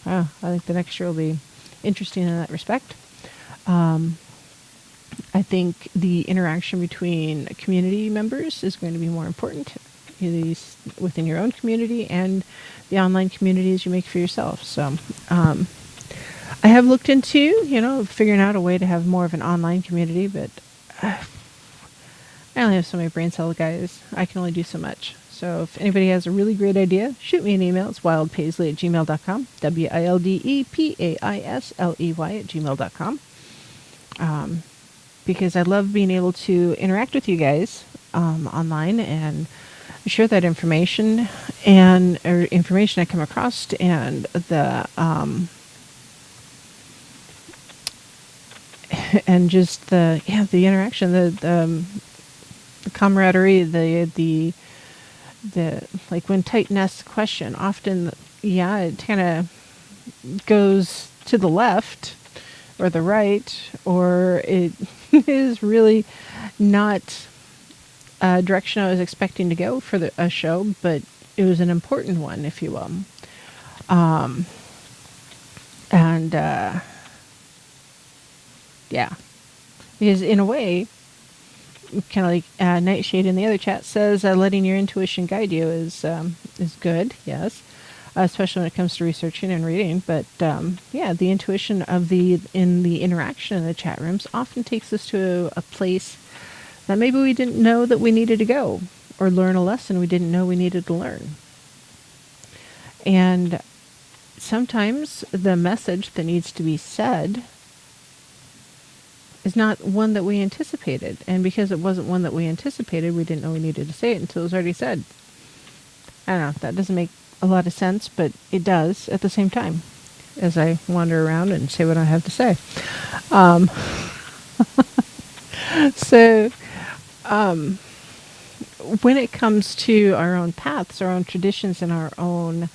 I think the next year will be interesting in that respect. I think the interaction between community members is going to be more important within your own community and the online communities you make for yourself. So I have looked into, figuring out a way to have more of an online community, but I only have so many brain cell guys. I can only do so much. So if anybody has a really great idea, shoot me an email. It's wildpaisley@gmail.com, WILDEPAISLEY@gmail.com. Because I love being able to interact with you guys online and share that information or information I come across, and and just the interaction, the camaraderie, the like when Titan asks a question, often it kind of goes to the left or the right, or it is really not a direction I was expecting to go for a show, but it was an important one, if you will. Because in a way, kind of like Nightshade in the other chat says, letting your intuition guide you is good, yes. especially when it comes to researching and reading. But yeah, the intuition of the interaction in the chat rooms often takes us to a place that maybe we didn't know that we needed to go, or learn a lesson we didn't know we needed to learn. And sometimes the message that needs to be said is not one that we anticipated. And because it wasn't one that we anticipated, we didn't know we needed to say it until it was already said. I don't know, that doesn't make a lot of sense, but it does at the same time as I wander around and say what I have to say. So when it comes to our own paths, our own traditions, and our own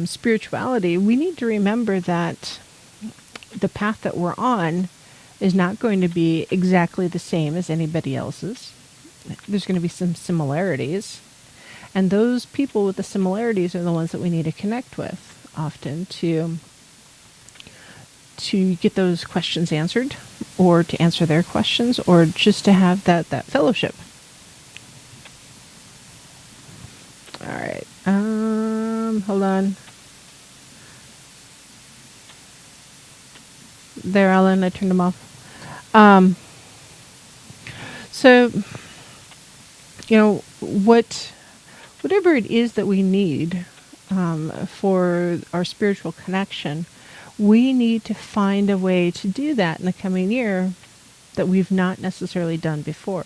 spirituality, we need to remember that the path that we're on is not going to be exactly the same as anybody else's. There's going to be some similarities. And those people with the similarities are the ones that we need to connect with often to get those questions answered, or to answer their questions, or just to have that fellowship. All right. Hold on. There, Alan, I turned them off. So, whatever it is that we need for our spiritual connection, we need to find a way to do that in the coming year that we've not necessarily done before.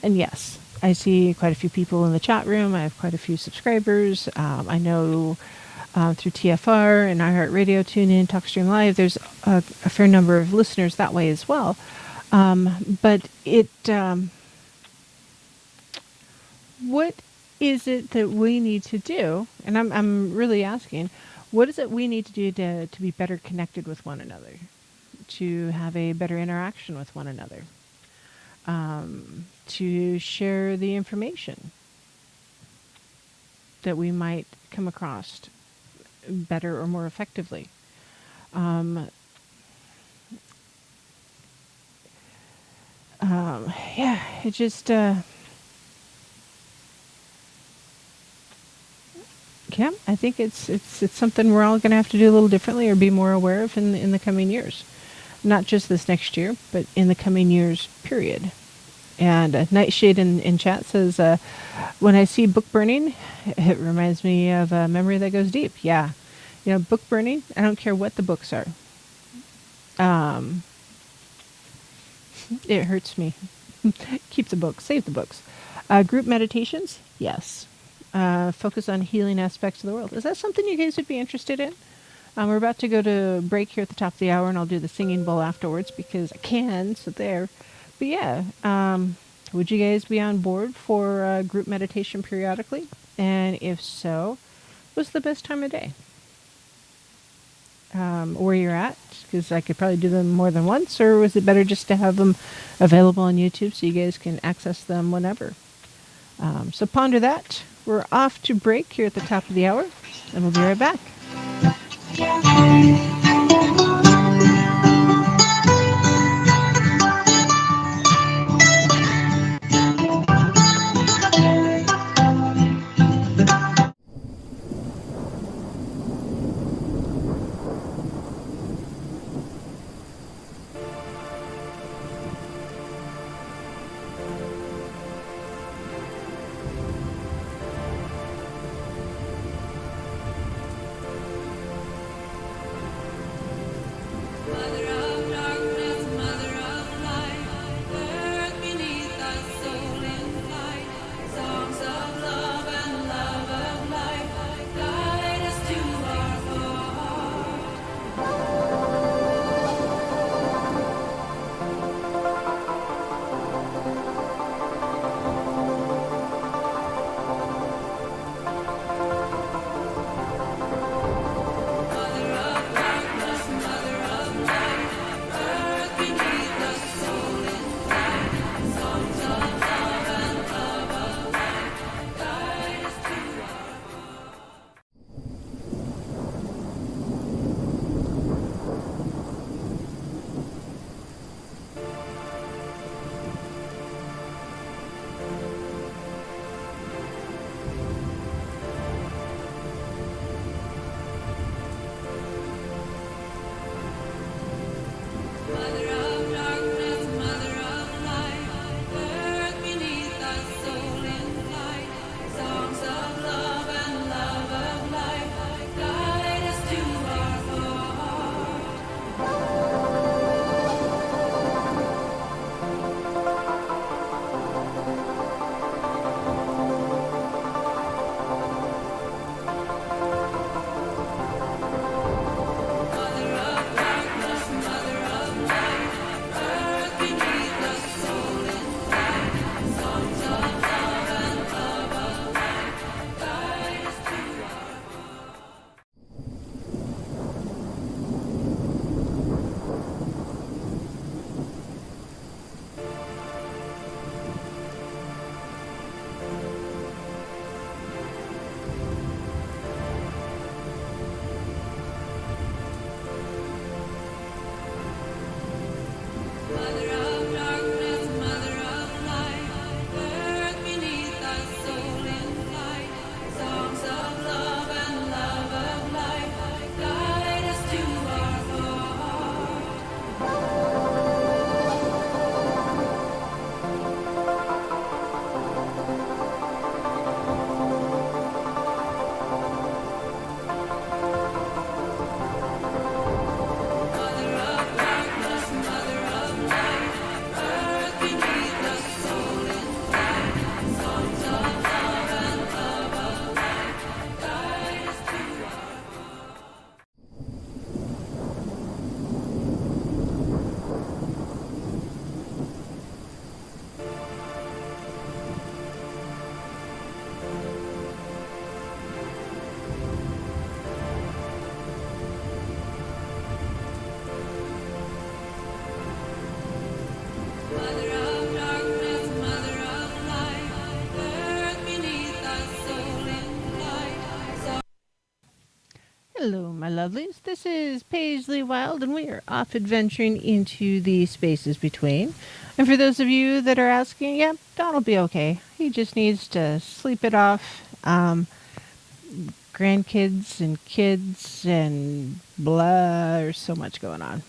And yes, I see quite a few people in the chat room. I have quite a few subscribers. I know through TFR and iHeartRadio, TuneIn, TalkStream Live, there's a fair number of listeners that way as well. But what is it that we need to do? And I'm really asking, what is it we need to do to be better connected with one another, to have a better interaction with one another, to share the information that we might come across better or more effectively? Yeah, it just yeah, I think it's something we're all going to have to do a little differently, or be more aware of in the coming years. Not just this next year, but in the coming years, period. And Nightshade in chat says, when I see book burning, it reminds me of a memory that goes deep. Yeah. Book burning, I don't care what the books are. It hurts me. Keep the books, save the books. Group meditations, yes. Focus on healing aspects of the world. Is that something you guys would be interested in? We're about to go to break here at the top of the hour, and I'll do the singing bowl afterwards because I can, so there. But yeah, would you guys be on board for group meditation periodically? And if so, what's the best time of day? Where you're at? Because I could probably do them more than once, or was it better just to have them available on YouTube so you guys can access them whenever? So ponder that. We're off to break here at the top of the hour, and we'll be right back. Hello, my lovelies. This is Paisley Wild, and we are off adventuring into the spaces between. And for those of you that are asking, yeah, Don will be okay. He just needs to sleep it off. Grandkids and kids and blah, there's so much going on.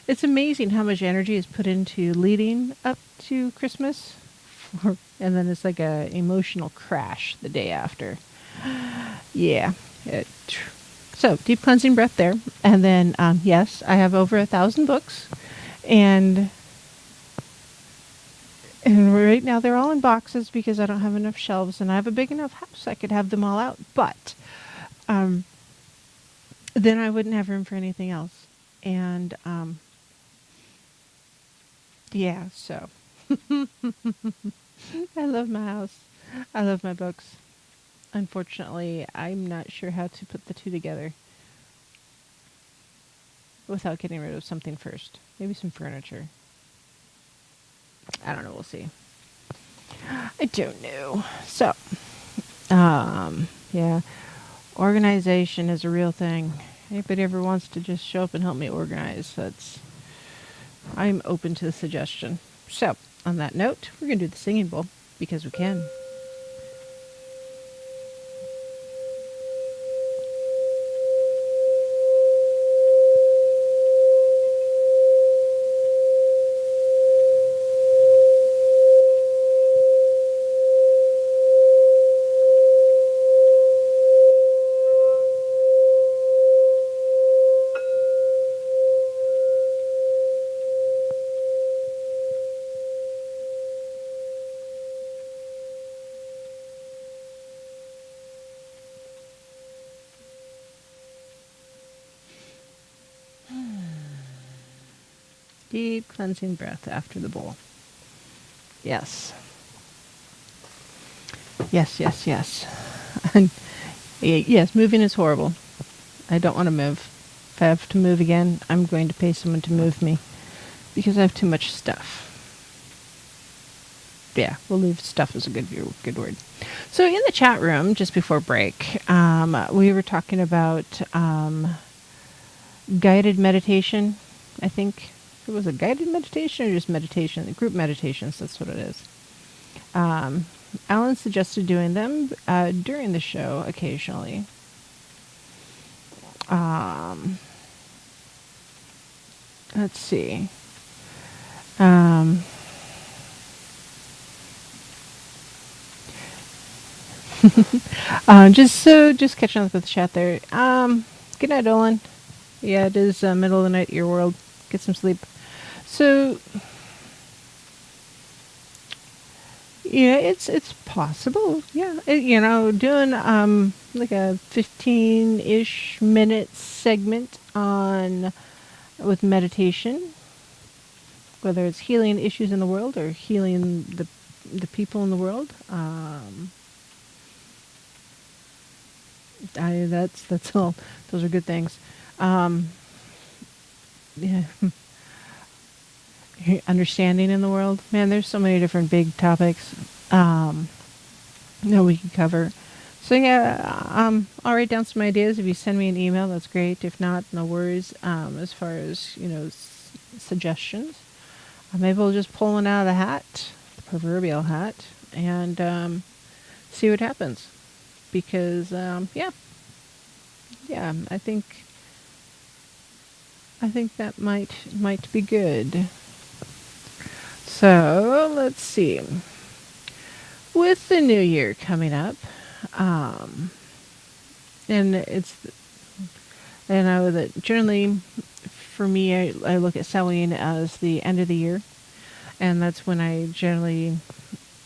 It's amazing how much energy is put into leading up to Christmas. And then it's like a emotional crash the day after. Yeah. So, deep cleansing breath there. And then, yes, I have over 1,000 books. And right now they're all in boxes because I don't have enough shelves. And I have a big enough house I could have them all out. But then I wouldn't have room for anything else. And, yeah, so. I love my house. I love my books. Unfortunately, I'm not sure how to put the two together without getting rid of something first. Maybe some furniture. I don't know. We'll see. I don't know. So, yeah, organization is a real thing. Anybody ever wants to just show up and help me organize, I'm open to the suggestion. So, on that note, we're going to do the singing bowl because we can. Deep cleansing breath after the bowl. Yes. Yes, yes, yes. And yes, moving is horrible. I don't want to move. If I have to move again, I'm going to pay someone to move me because I have too much stuff. Yeah, we'll leave stuff as a good word. So in the chat room, just before break, we were talking about guided meditation, I think. It was a guided meditation or just meditation? Group meditations, that's what it is. Alan suggested doing them during the show occasionally. let's see. Um, just catching up with the chat there. Good night, Olin. Yeah, it is middle of the night, your world. Get some sleep. So, yeah, it's possible. Yeah, doing like a 15-ish minute segment on with meditation, whether it's healing issues in the world or healing the people in the world. That's all. Those are good things. Um, yeah, understanding in the world. Man, there's so many different big topics that we can cover. So yeah, I'll write down some ideas. If you send me an email, that's great. If not, no worries. As far as suggestions, maybe we'll just pull one out of the hat, the proverbial hat, and see what happens. Because yeah, I think that might be good. So let's see. With the new year coming up, um, and it's and I would generally, for me, I look at Samhain as the end of the year, and that's when I generally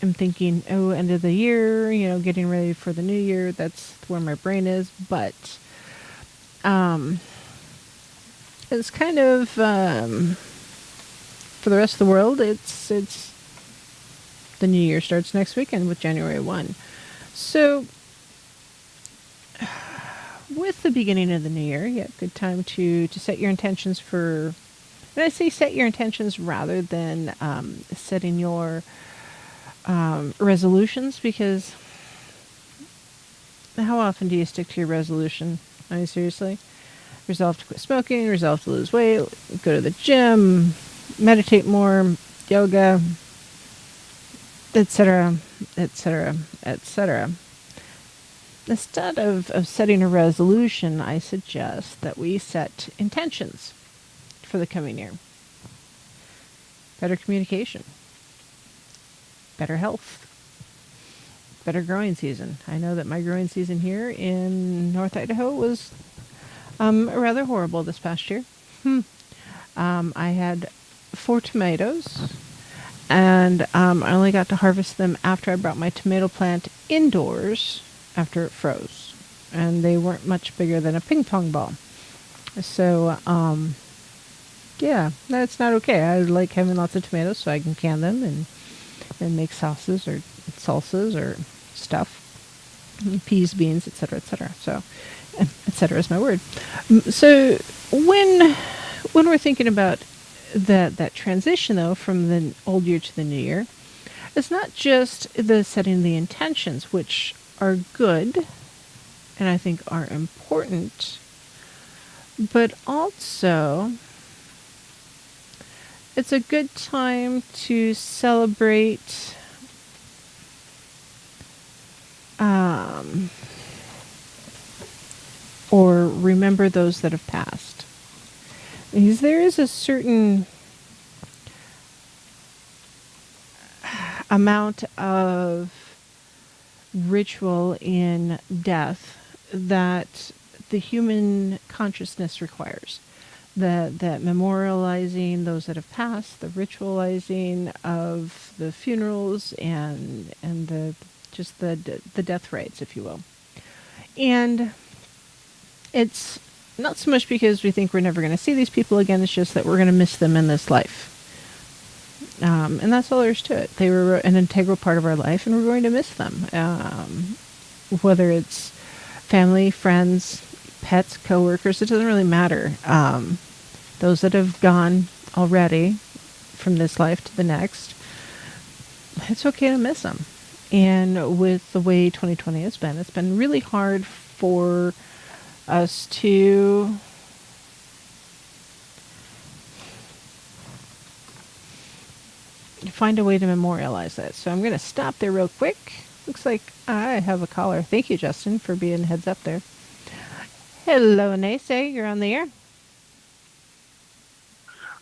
am thinking, oh, end of the year, getting ready for the new year. That's where my brain is, but um, it's kind of for the rest of the world. It's the new year starts next weekend with January 1. So with the beginning of the new year, yeah, good time to set your intentions for. And I say set your intentions rather than setting your resolutions, because how often do you stick to your resolution? I mean, seriously? Resolve to quit smoking, resolve to lose weight, go to the gym, meditate more, yoga, etc., etc., etc. Instead of setting a resolution, I suggest that we set intentions for the coming year. Better communication, better health, better growing season. I know that my growing season here in North Idaho was rather horrible this past year. I had 4 tomatoes, and I only got to harvest them after I brought my tomato plant indoors after it froze. And they weren't much bigger than a ping pong ball. So, yeah, that's not okay. I like having lots of tomatoes so I can can them and make sauces or salsas or stuff. Peas, beans, etc., etc. So, etc. is my word. So, when we're thinking about that transition, though, from the old year to the new year, it's not just the setting the intentions, which are good and I think are important, but also it's a good time to celebrate or remember those that have passed. Because there is a certain amount of ritual in death that the human consciousness requires. That memorializing those that have passed, the ritualizing of the funerals, and the just the death rites, if you will. And it's not so much because we think we're never going to see these people again. It's just that we're going to miss them in this life. And that's all there is to it. They were an integral part of our life, and we're going to miss them. Whether it's family, friends, pets, coworkers, it doesn't really matter. Those that have gone already from this life to the next, it's okay to miss them. And with the way 2020 has been, it's been really hard for us to find a way to memorialize that. So I'm going to stop there real quick. Looks like I have a caller. Thank you, Justin, for being heads up there. Hello, Naysay. You're on the air.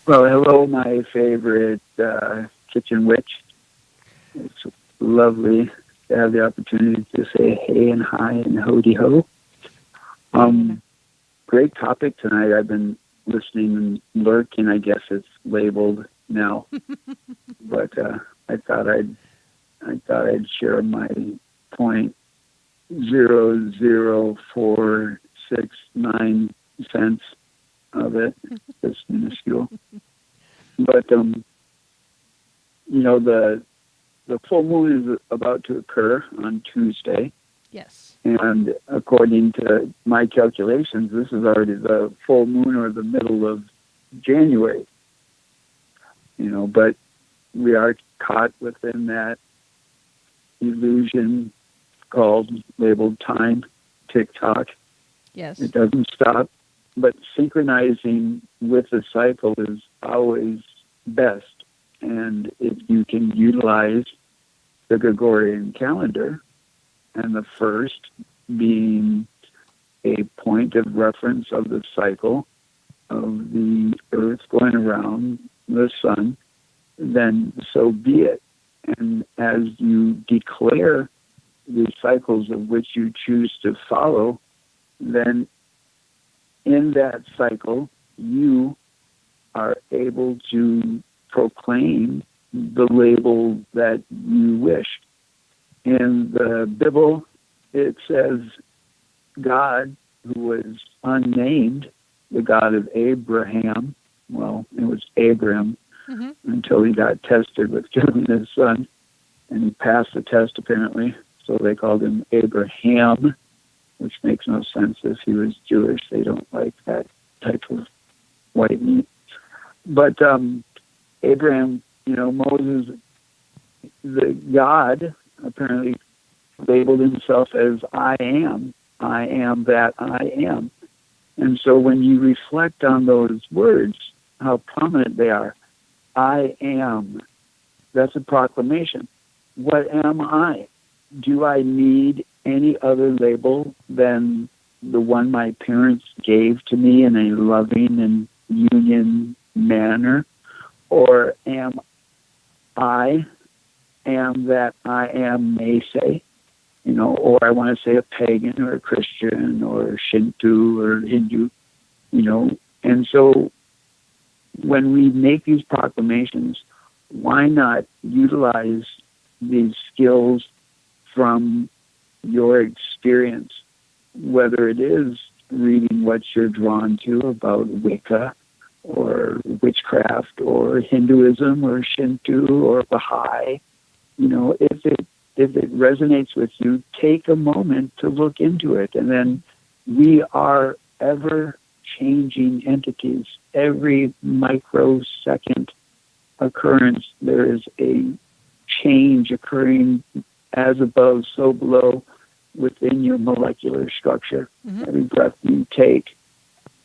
Well, hello, my favorite kitchen witch. It's lovely to have the opportunity to say hey and hi and hody ho. Yeah. Um, Great topic tonight. I've been listening and lurking. I guess it's labeled now, but I thought I'd share my point 0.00469 cents of it. It's minuscule, but the full moon is about to occur on Tuesday, Yes. and according to my calculations, this is already the full moon or the middle of January. But we are caught within that illusion called labeled time, tick-tock. Yes. It doesn't stop, but synchronizing with the cycle is always best. And if you can utilize the Gregorian calendar, and the first being a point of reference of the cycle of the Earth going around the sun, then so be it. And as you declare the cycles of which you choose to follow, then in that cycle, you are able to proclaim the label that you wish. In the Bible, it says God, who was unnamed, the God of Abraham, well, it was Abram Mm-hmm. until he got tested with killing his son, and he passed the test apparently, so they called him Abraham, which makes no sense if he was Jewish. They don't like that type of white meat. But Abraham, Moses, the God, apparently labeled himself as I am that I am. And so when you reflect on those words, how prominent they are, I am, that's a proclamation. What am I? Do I need any other label than the one my parents gave to me in a loving and union manner? Or am that I am may say, or I want to say a pagan or a Christian or Shinto or Hindu, and so when we make these proclamations, why not utilize these skills from your experience, whether it is reading what you're drawn to about Wicca or witchcraft or Hinduism or Shinto or Baha'i, if it resonates with you, take a moment to look into it. And then we are ever changing entities. Every microsecond occurrence, there is a change occurring as above, so below within your molecular structure. Mm-hmm. Every breath you take,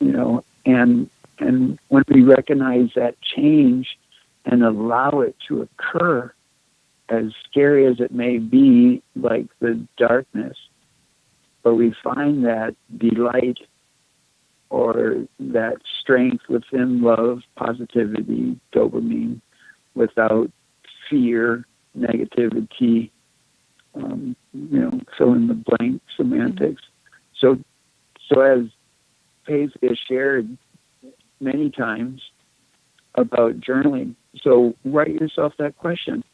and when we recognize that change and allow it to occur, as scary as it may be, like the darkness, but we find that delight or that strength within love, positivity, dopamine, without fear, negativity, fill in the blank semantics. Mm-hmm. So as Paisley has shared many times about journaling, so write yourself that question.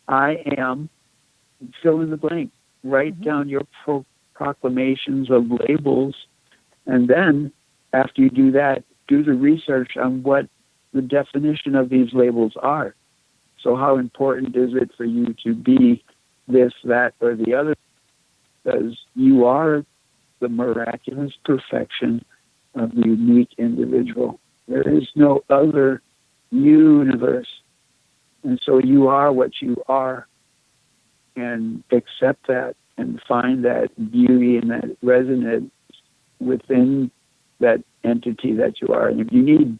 I am, fill in the blank. Write down your proclamations of labels, and then after you do that, do the research on what the definition of these labels are. So how important is it for you to be this, that, or the other? Because you are the miraculous perfection of the unique individual. There is no other universe. And so you are what you are, and accept that and find that beauty and that resonance within that entity that you are. And if you need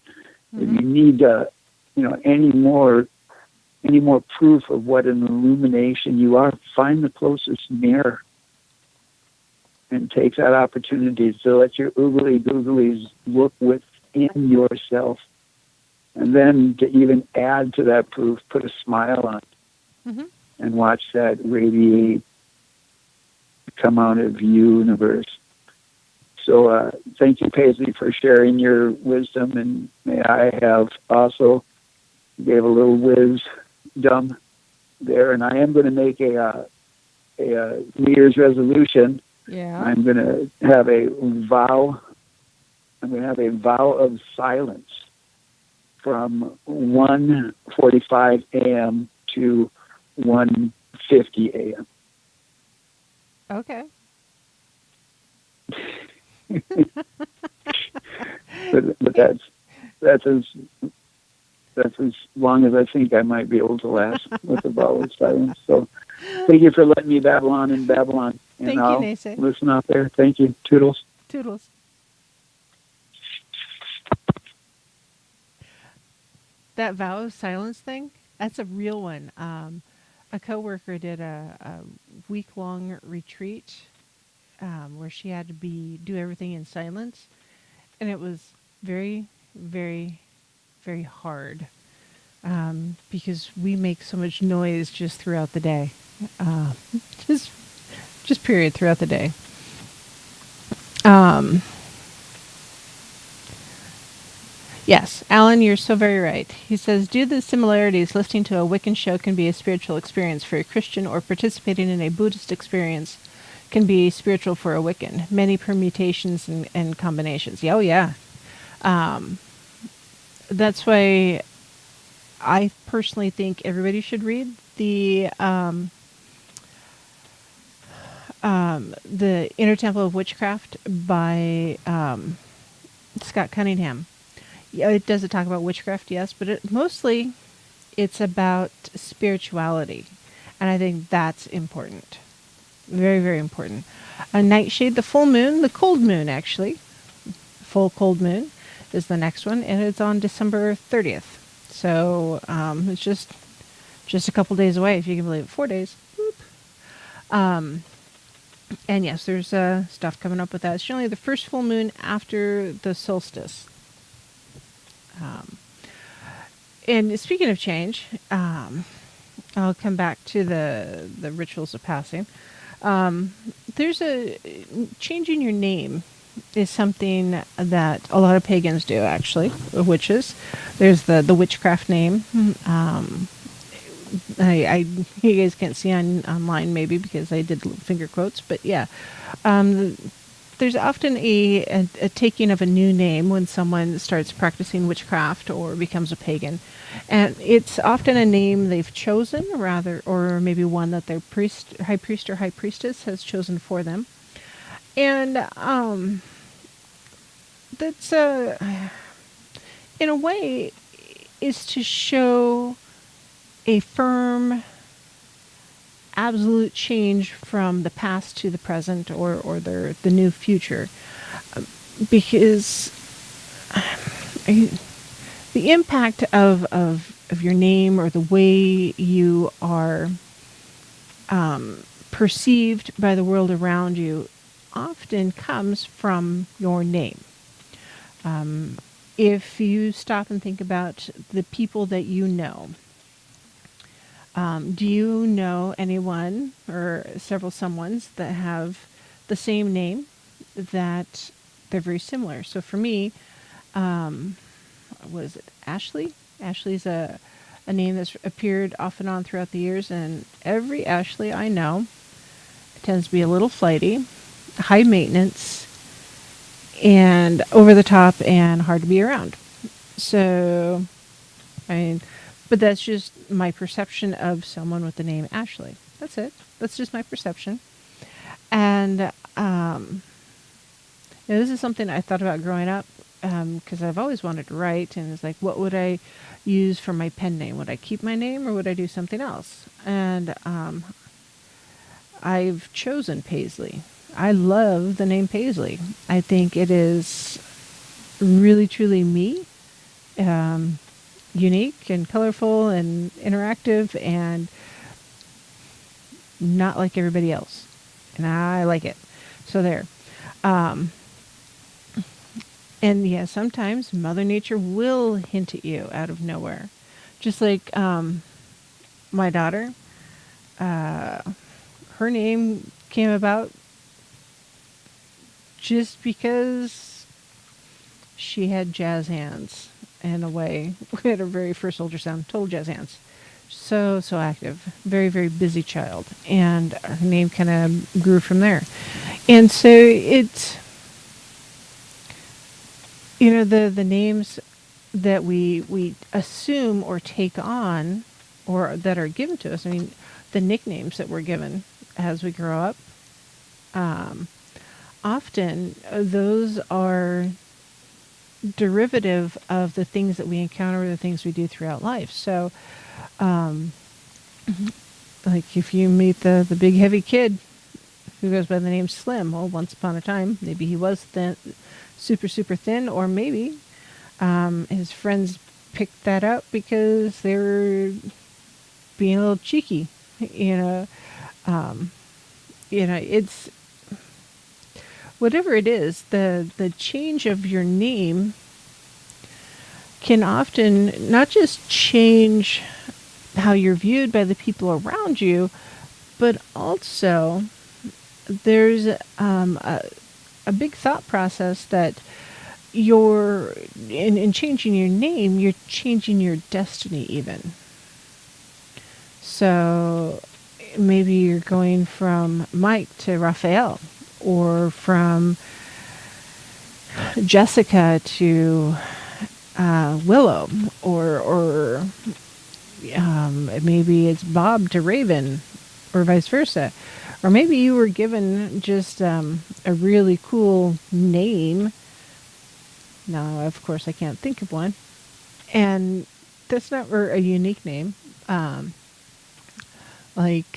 any more proof of what an illumination you are, find the closest mirror and take that opportunity to let your oogly googlies look within yourself And then to even add to that proof, put a smile on Mm-hmm. and watch that radiate, come out of universe. So thank you, Paisley, for sharing your wisdom, and may I have also gave a little wisdom there. And I am going to make a New Year's resolution. Yeah. I'm going to have a vow. I'm going to have a vow of silence from 1:45 a.m. to 1:50 a.m. Okay. But that's as long as I think I might be able to last with the vow of silence. So thank you for letting me babble on in Babylon. And Thank you, I'll Nase. listen out there. Thank you. Toodles. Toodles. That vow of silence thing, that's a real one. A coworker did a week-long retreat where she had to do everything in silence, and it was very, very, very hard because we make so much noise just throughout the day, uh, just just period throughout the day. Um, Yes, Alan, you're so very right. He says, due to the similarities, listening to a Wiccan show can be a spiritual experience for a Christian, or participating in a Buddhist experience can be spiritual for a Wiccan. Many permutations and combinations. Yeah, oh, yeah. Um, that's why I personally think everybody should read the Inner Temple of Witchcraft by Scott Cunningham. Yeah, it does talk about witchcraft, yes, but mostly it's about spirituality, and I think that's important, very, very important. A nightshade, the full moon, the cold moon, actually, full cold moon is the next one, and it's on December 30th. So it's just a couple days away, if you can believe it. 4 days. Boop. And yes, there's stuff coming up with that. It's generally the first full moon after the solstice. And speaking of change, I'll come back to the rituals of passing. There's changing your name is something that a lot of pagans do, actually, witches. There's the witchcraft name. You guys can't see online maybe because I did finger quotes, but yeah. There's often a taking of a new name when someone starts practicing witchcraft or becomes a pagan. And it's often a name they've chosen, rather, or maybe one that their high priest or high priestess has chosen for them. And that's, in a way, is to show a firm absolute change from the past to the present, or the new future, because the impact of your name or the way you are perceived by the world around you often comes from your name. If you stop and think about the people that you know, do you know anyone or several someones that have the same name that they're very similar? So for me, was it Ashley? Ashley's a name that's appeared off and on throughout the years, and every Ashley I know tends to be a little flighty, high maintenance, and over the top and hard to be around. So, I mean, but that's just my perception of someone with the name Ashley. That's it. That's just my perception. And this is something I thought about growing up, because I've always wanted to write, and it's like, what would I use for my pen name? Would I keep my name, or would I do something else? And I've chosen Paisley. I love the name Paisley. I think it is really, truly me. Unique and colorful and interactive and not like everybody else. And I like it. So there. And yeah, sometimes Mother Nature will hint at you out of nowhere. Just like my daughter, uh, her name came about just because she had jazz hands in a way. We had her very first ultrasound, total jazz hands. So active, very, very busy child. And her name kind of grew from there. And so it's, the names that we assume or take on or that are given to us. I mean, the nicknames that we're given as we grow up, often those are derivative of the things that we encounter, the things we do throughout life. So, like if you meet the big heavy kid who goes by the name Slim, well, once upon a time, maybe he was thin, super, super thin, or maybe his friends picked that up because they were being a little cheeky. You know, it's whatever it is. The change of your name can often not just change how you're viewed by the people around you, but also there's a big thought process that you're in changing your name, you're changing your destiny even. So maybe you're going from Mike to Raphael, or from Jessica to Willow, or maybe it's Bob to Raven, or vice versa. Or maybe you were given just a really cool name. Now, of course, I can't think of one. And that's not a unique name. Let's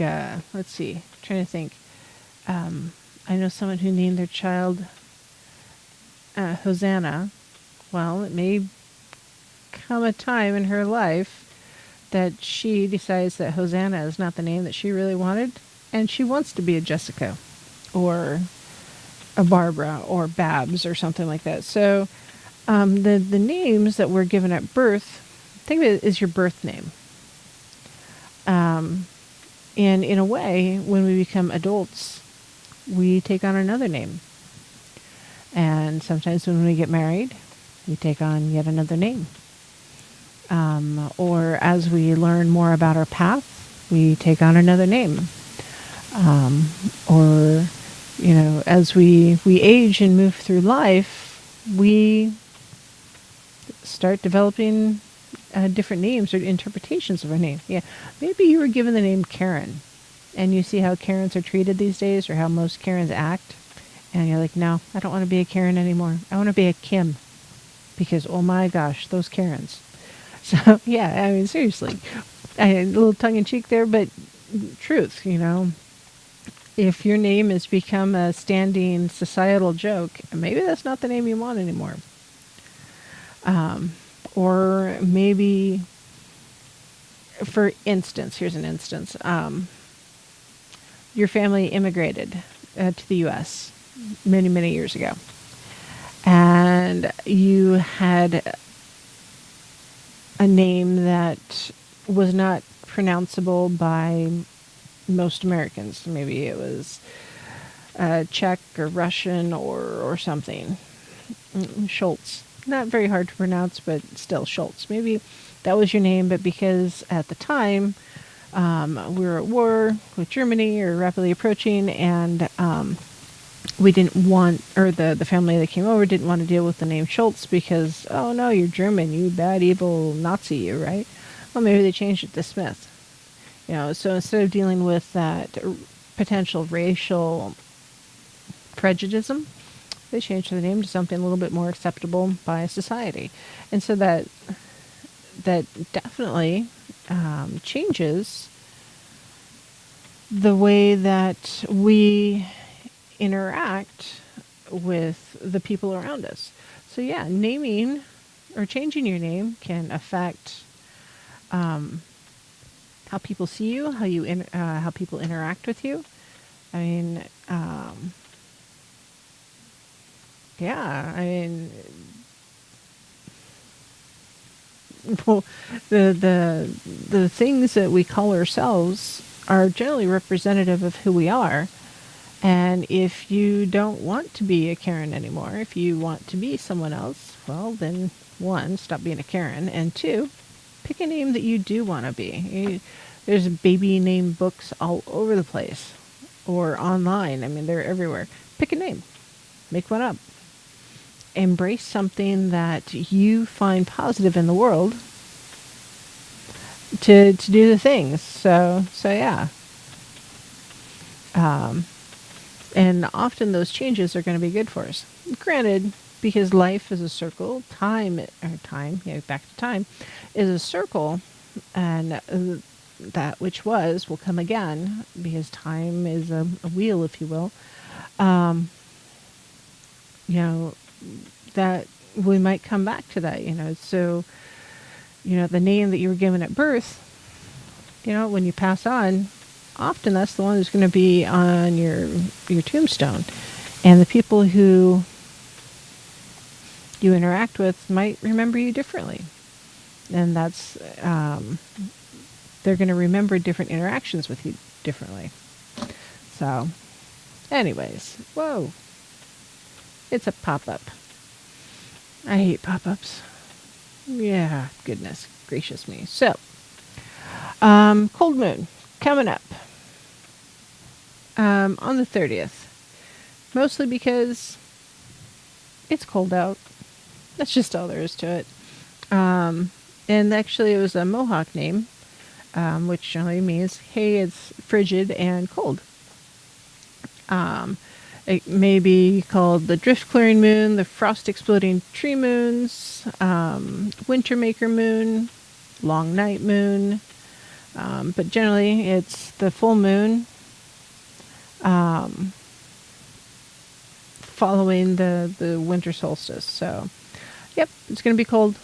see, I'm trying to think. I know someone who named their child Hosanna. Well, it may come a time in her life that she decides that Hosanna is not the name that she really wanted, and she wants to be a Jessica or a Barbara or Babs or something like that. So the names that we're given at birth, think of it as your birth name. And in a way, when we become adults, we take on another name. And sometimes when we get married, we take on yet another name. Or as we learn more about our path, we take on another name. Or, as we age and move through life, we start developing different names or interpretations of our name. Yeah, maybe you were given the name Karen, and you see how Karens are treated these days, or how most Karens act, and you're like, no, I don't want to be a Karen anymore. I want to be a Kim, because oh my gosh, those Karens. So yeah, I mean, seriously, a little tongue in cheek there, but truth, if your name has become a standing societal joke, maybe that's not the name you want anymore. Or maybe, for instance, here's an instance. Your family immigrated to the U.S. many, many years ago. And you had a name that was not pronounceable by most Americans. Maybe it was Czech or Russian or something. Schultz. Not very hard to pronounce, but still Schultz. Maybe that was your name, but because at the time we were at war with Germany, or rapidly approaching, and we didn't want, or the family that came over didn't want to deal with the name Schultz because, oh no, you're German, you bad, evil Nazi, you, right? Well, maybe they changed it to Smith. So instead of dealing with that potential racial prejudice, they changed the name to something a little bit more acceptable by society. And so that definitely changes the way that we interact with the people around us. So yeah, naming or changing your name can affect how people see you, how people interact with you. I mean, well, the things that we call ourselves are generally representative of who we are. And if you don't want to be a Karen anymore, if you want to be someone else, well, then one, stop being a Karen, and two, pick a name that you do want to be. There's baby name books all over the place or online. I mean, they're everywhere. Pick a name, make one up. Embrace something that you find positive in the world to do the things. So yeah. And often those changes are going to be good for us. Granted, because life is a circle, back to time, is a circle, and that which was will come again, because time is a wheel, if you will. You know, that we might come back to that, So, the name that you were given at birth, when you pass on, often that's the one who's going to be on your tombstone. And the people who you interact with might remember you differently. And that's, they're going to remember different interactions with you differently. So, anyways, whoa. It's a pop-up. I hate pop-ups. Yeah, goodness gracious me. So, cold moon coming up on the 30th. Mostly because it's cold out. That's just all there is to it. And actually it was a Mohawk name, which generally means, hey, it's frigid and cold. It may be called the drift clearing moon, the frost exploding tree moons, winter maker moon, long night moon. But generally it's the full moon following the winter solstice. So, yep, it's going to be cold.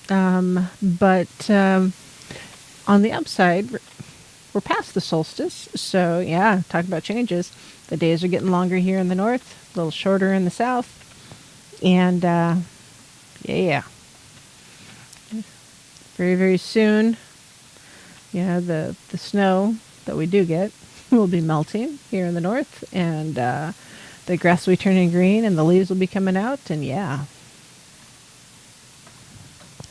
But on the upside, we're past the solstice. So, yeah, talk about changes. The days are getting longer here in the north, a little shorter in the south. And, yeah. Very, very soon, the snow that we do get will be melting here in the north. And the grass will be turning green and the leaves will be coming out. And, yeah.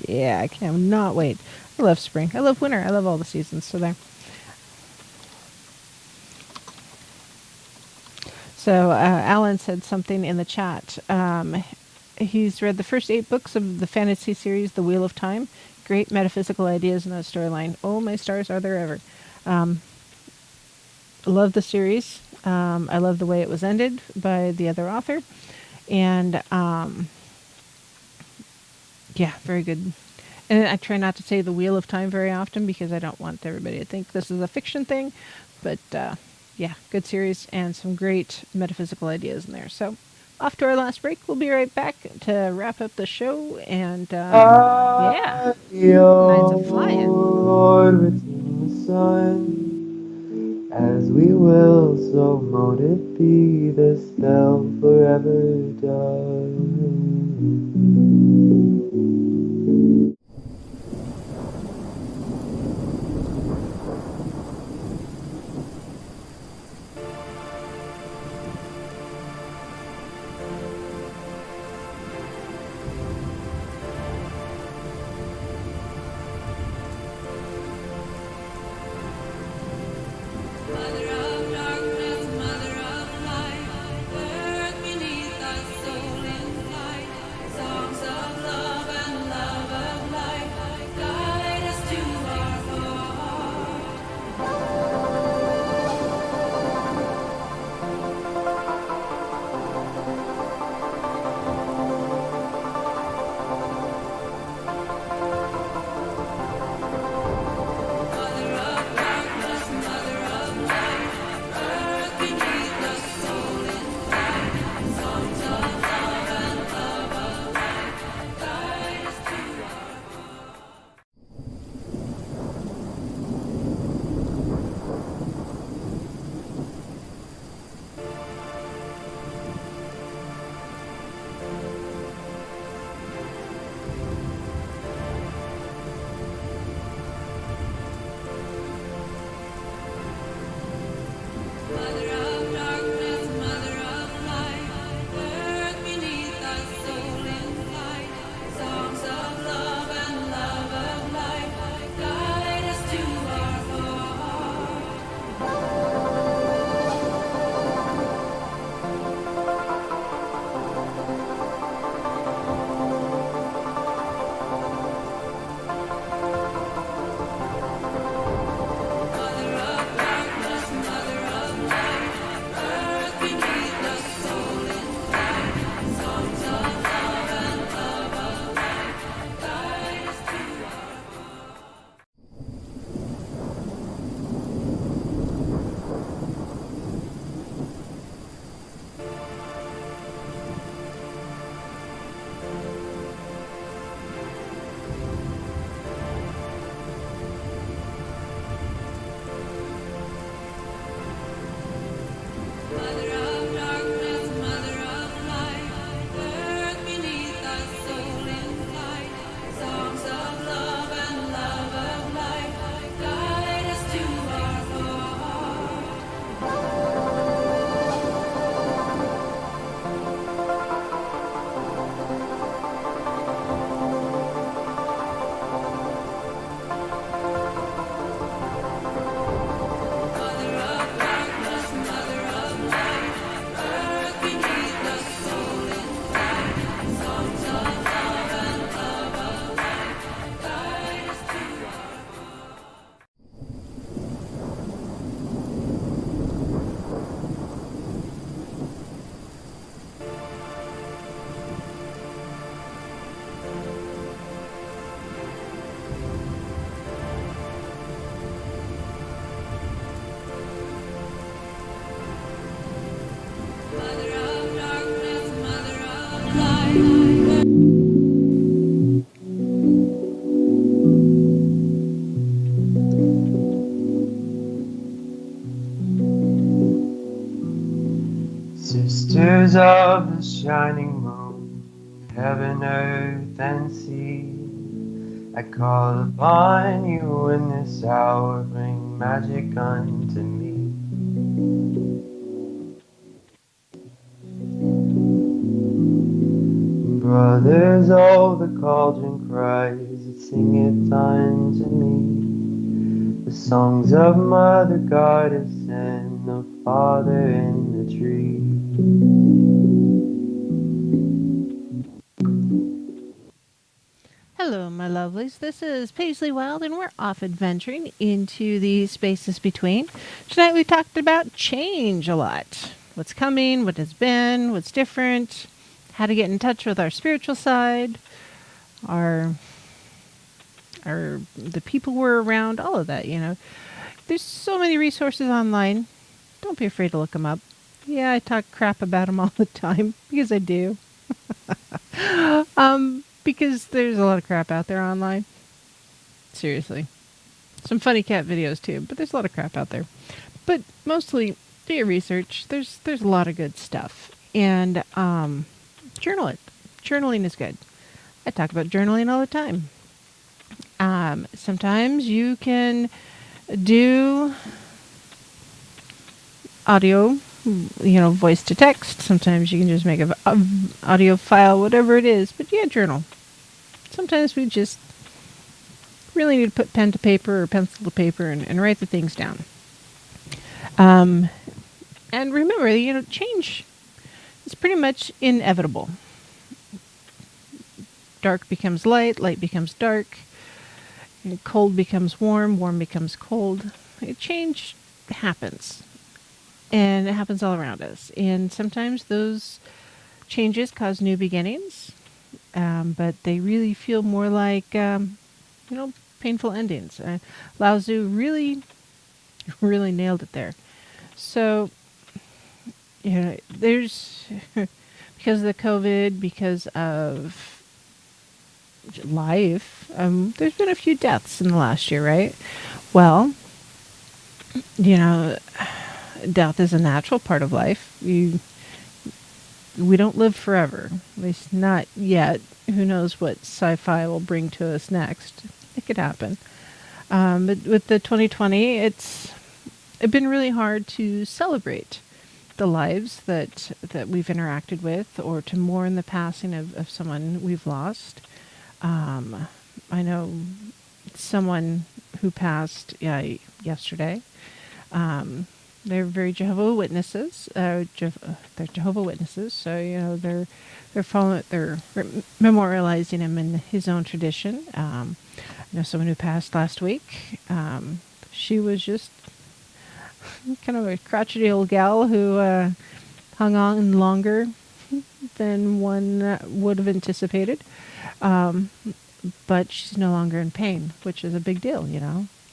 Yeah, I cannot wait. I love spring. I love winter. I love all the seasons. So there. So Alan said something in the chat. He's read the first 8 books of the fantasy series, The Wheel of Time. Great metaphysical ideas in that storyline. Oh, my stars, are there ever. Love the series. I love the way it was ended by the other author. And, yeah, very good. And I try not to say The Wheel of Time very often because I don't want everybody to think this is a fiction thing. But, yeah, good series and some great metaphysical ideas in there. So, off to our last break. We'll be right back to wrap up the show. And, yeah, Nights of Flying. Lord, redeem the sun, as we will, so mote it be, the spell forever done. Songs of Sisters of the shining moon, heaven, earth, and sea, I call upon you in this hour, bring magic unto me. Brothers, oh, the cauldron cries, that singeth unto me, the songs of Mother Goddess and the Father in the tree. Hello, my lovelies. This is Paisley Wild, and we're off adventuring into the spaces between. Tonight we talked about change a lot. What's coming, what has been, what's different, how to get in touch with our spiritual side, our the people we're around, all of that, you know. There's so many resources online. Don't be afraid to look them up. Yeah, I talk crap about them all the time, because I do. Because there's a lot of crap out there online. Seriously. Some funny cat videos too, but there's a lot of crap out there. But mostly, do your research. There's a lot of good stuff. And journal it. Journaling is good. I talk about journaling all the time. Sometimes you can do audio, voice to text. Sometimes you can just make an audio file, whatever it is. But yeah, journal. Sometimes we just really need to put pen to paper or pencil to paper and write the things down. And remember, change is pretty much inevitable. Dark becomes light, light becomes dark, cold becomes warm, warm becomes cold. Change happens. And it happens all around us. And sometimes those changes cause new beginnings, but they really feel more like, painful endings. Lao Tzu really, really nailed it there. So, there's, because of the COVID, because of life, there's been a few deaths in the last year, right? Well, death is a natural part of life. We don't live forever, at least not yet. Who knows what sci-fi will bring to us next? It could happen. But with the 2020, it's been really hard to celebrate the lives that we've interacted with, or to mourn the passing of someone we've lost. I know someone who passed yesterday. They're very Jehovah Witnesses. They're Jehovah Witnesses, so they're following, they're memorializing him in his own tradition. I know someone who passed last week. She was just kind of a crotchety old gal who hung on longer than one would have anticipated. But she's no longer in pain, which is a big deal,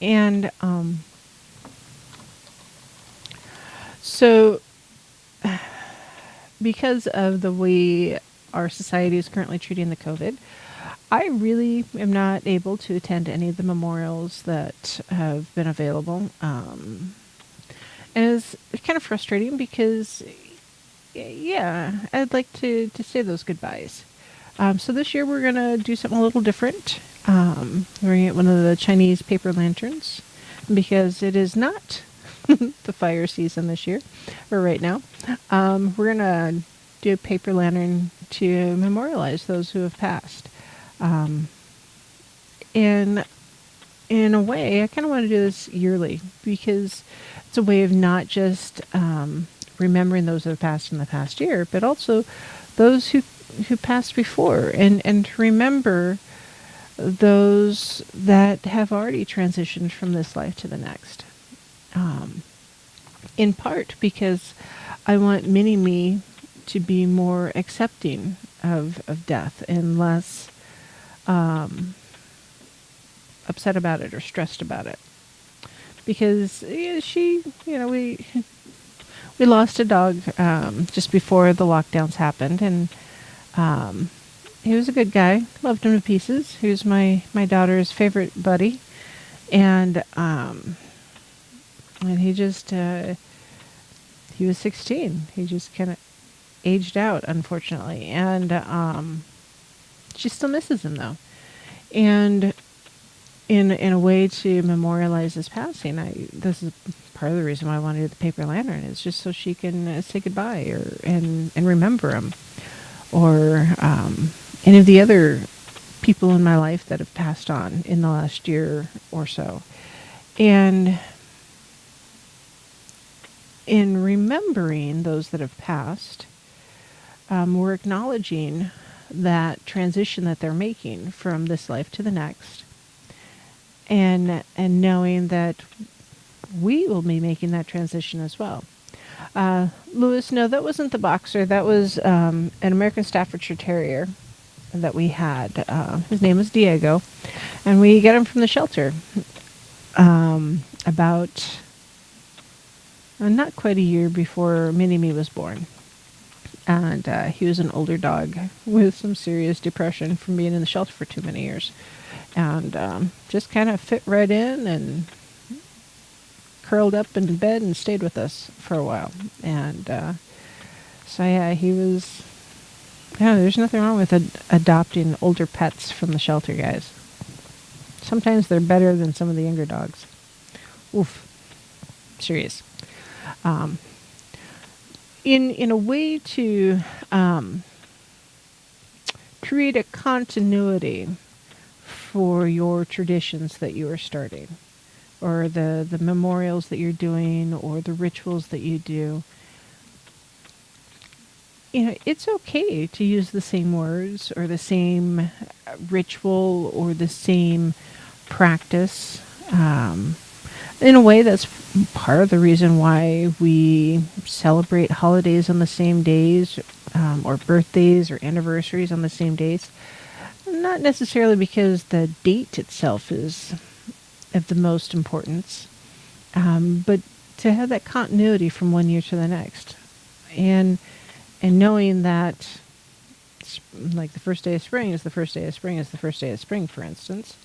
And so, because of the way our society is currently treating the COVID, I really am not able to attend any of the memorials that have been available. And it's kind of frustrating because, I'd like to say those goodbyes. So this year we're going to do something a little different. We're going to get one of the Chinese paper lanterns, because it is not the fire season this year, or right now. We're going to do a paper lantern to memorialize those who have passed. And in a way, I kind of want to do this yearly, because it's a way of not just remembering those who have passed in the past year, but also those who passed before, and to remember those that have already transitioned from this life to the next. In part because I want mini-me to be more accepting of death and less upset about it or stressed about it. Because we lost a dog just before the lockdowns happened, and he was a good guy. Loved him to pieces. He was my daughter's favorite buddy, and he just he was 16. He just kind of aged out, unfortunately, and she still misses him though. And in a way to memorialize his passing, this is part of the reason why I want to do the paper lantern, is just so she can say goodbye and remember him, or any of the other people in my life that have passed on in the last year or so. And in remembering those that have passed, we're acknowledging that transition that they're making from this life to the next, and knowing that we will be making that transition as well. Lewis, no, that wasn't the boxer. That was an American Staffordshire Terrier that we had. His name was Diego, and we got him from the shelter about not quite a year before Mini-Me was born. And he was an older dog with some serious depression from being in the shelter for too many years. And just kind of fit right in and curled up in bed and stayed with us for a while. And he was... Yeah, there's nothing wrong with adopting older pets from the shelter, guys. Sometimes they're better than some of the younger dogs. Oof. Serious. In a way to create a continuity for your traditions that you are starting, or the memorials that you're doing, or the rituals that you do, it's okay to use the same words or the same ritual or the same practice. In a way, that's part of the reason why we celebrate holidays on the same days, or birthdays or anniversaries on the same days. Not necessarily because the date itself is of the most importance, but to have that continuity from one year to the next. And knowing that, like, the first day of spring is the first day of spring is the first day of spring, for instance.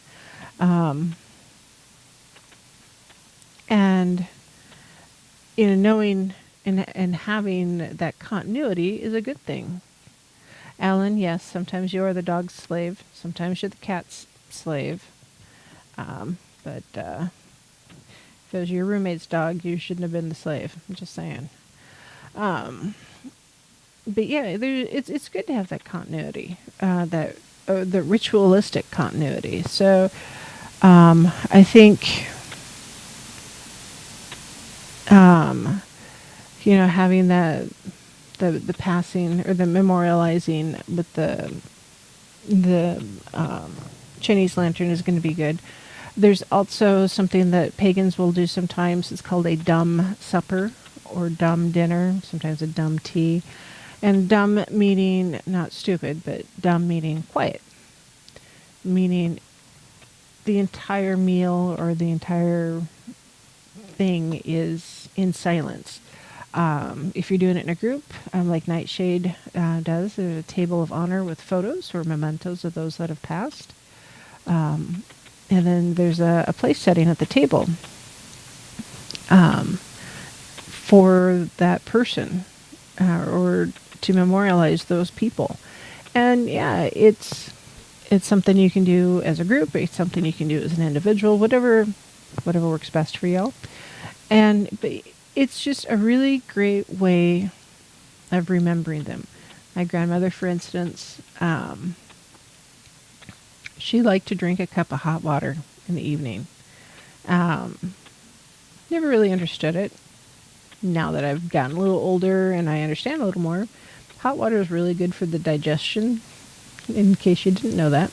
And knowing and having that continuity is a good thing. Alan, yes, sometimes you are the dog's slave. Sometimes you're the cat's slave. But If it was your roommate's dog, you shouldn't have been the slave. I'm just saying. But yeah, it's good to have that continuity, that the ritualistic continuity. So I think having the passing or the memorializing with the Chinese lantern is going to be good. There's also something that pagans will do sometimes. It's called a dumb supper or dumb dinner, sometimes a dumb tea. And dumb meaning not stupid, but dumb meaning quiet. Meaning the entire meal or the entire thing is in silence. If you're doing it in a group, like Nightshade does, there's a table of honor with photos or mementos of those that have passed. And then there's a place setting at the table for that person or to memorialize those people. And yeah, it's something you can do as a group. It's something you can do as an individual, whatever works best for you. But it's just a really great way of remembering them. My grandmother, for instance, she liked to drink a cup of hot water in the evening. Never really understood it. Now that I've gotten a little older and I understand a little more, hot water is really good for the digestion, in case you didn't know that.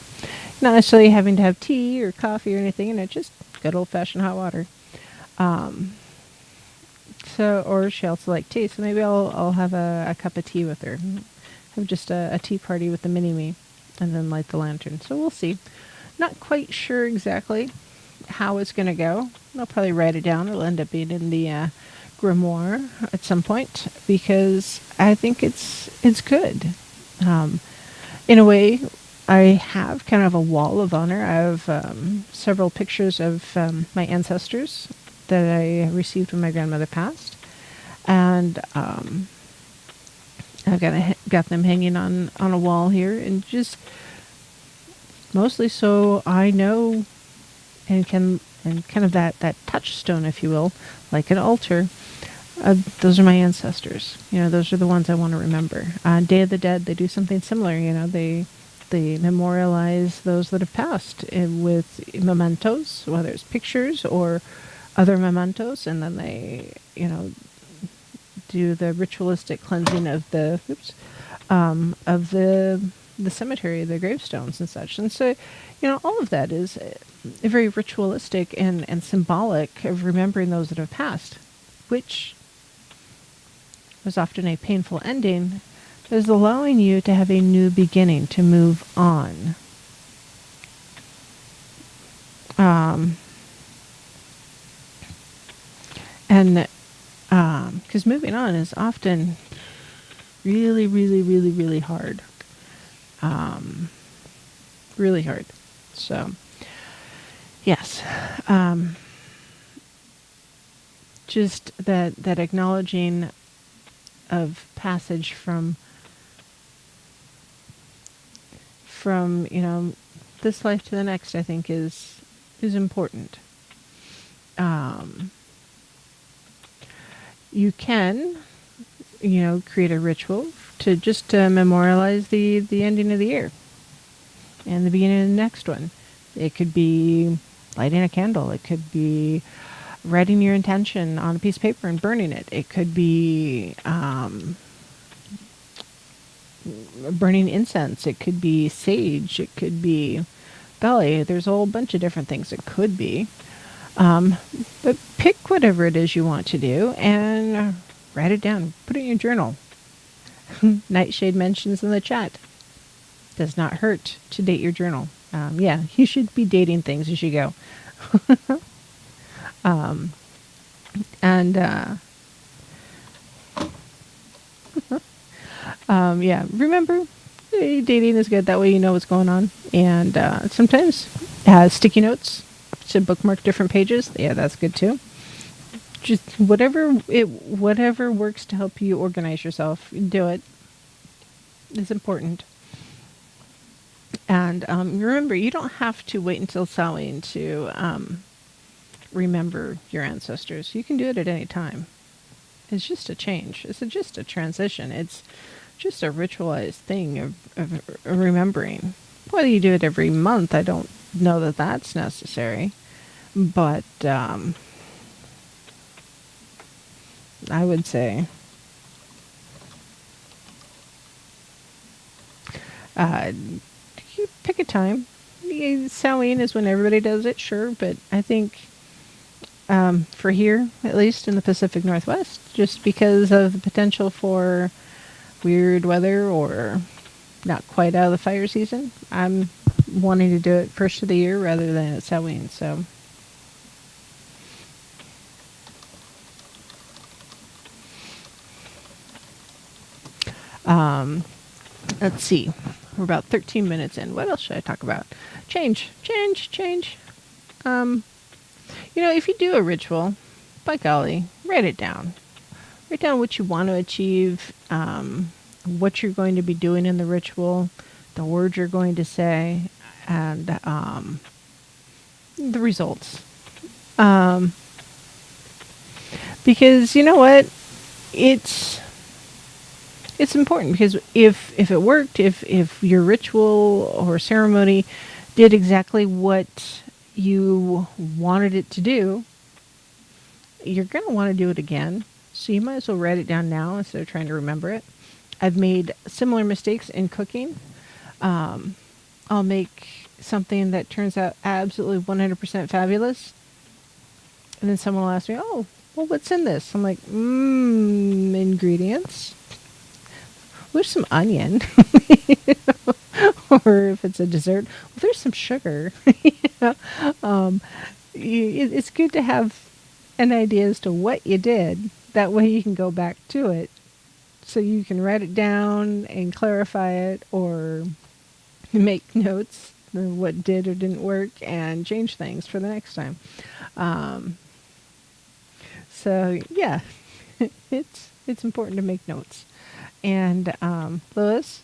Not necessarily having to have tea or coffee or anything in it, just good old-fashioned hot water. Or she also liked tea, so maybe I'll have a cup of tea with her. Have just a tea party with the mini-me, and then light the lantern. So we'll see. Not quite sure exactly how it's going to go. I'll probably write it down. It'll end up being in the grimoire at some point, because I think it's good. In a way, I have kind of a wall of honor. I have several pictures of my ancestors that I received when my grandmother passed, and I've got them hanging on a wall here, and just mostly so I know and kind of that touchstone, if you will, like an altar. Those are my ancestors. Those are the ones I want to remember. Day of the Dead, they do something similar. They memorialize those that have passed with mementos, whether it's pictures or other mementos, and then they, do the ritualistic cleansing of the cemetery, the gravestones and such. And so, all of that is very ritualistic and symbolic of remembering those that have passed, which was often a painful ending, but is allowing you to have a new beginning, to move on. Because moving on is often really, really, really, really hard. Really hard. So, yes. Just that acknowledging of passage from this life to the next, I think is important. You can, create a ritual to just memorialize the ending of the year and the beginning of the next one. It could be lighting a candle. It could be writing your intention on a piece of paper and burning it. It could be burning incense. It could be sage. It could be golly. There's a whole bunch of different things it could be. But pick whatever it is you want to do and write it down. Put it in your journal. Nightshade mentions in the chat. Does not hurt to date your journal. You should be dating things as you go. Remember, dating is good. That way you know what's going on. And sometimes sticky notes to bookmark different pages. Yeah, that's good too. Just whatever works to help you organize yourself, do it. It's important. And remember, you don't have to wait until sewing to remember your ancestors. You can do it at any time. It's just a change. It's just a transition. It's just a ritualized thing of remembering. Whether you do it every month, I don't know that that's necessary. But I would say you pick a time. Samhain is when everybody does it, sure, but I think for here, at least in the Pacific Northwest, just because of the potential for weird weather or not quite out of the fire season, I'm wanting to do it first of the year rather than at Samhain. So, let's see. We're about 13 minutes in. What else should I talk about? Change. If you do a ritual, by golly, write it down. Write down what you want to achieve, what you're going to be doing in the ritual, the words you're going to say, and the results. Because you know what? It's important, because if it worked, if your ritual or ceremony did exactly what you wanted it to do, you're going to want to do it again. So you might as well write it down now instead of trying to remember it. I've made similar mistakes in cooking. I'll make something that turns out absolutely 100% fabulous. And then someone will ask me, oh, well, what's in this? I'm like, ingredients. There's some onion. Or if it's a dessert, well, there's some sugar. It's good to have an idea as to what you did. That way you can go back to it. So you can write it down and clarify it, or make notes of what did or didn't work and change things for the next time. So yeah, it's important to make notes. And Lois,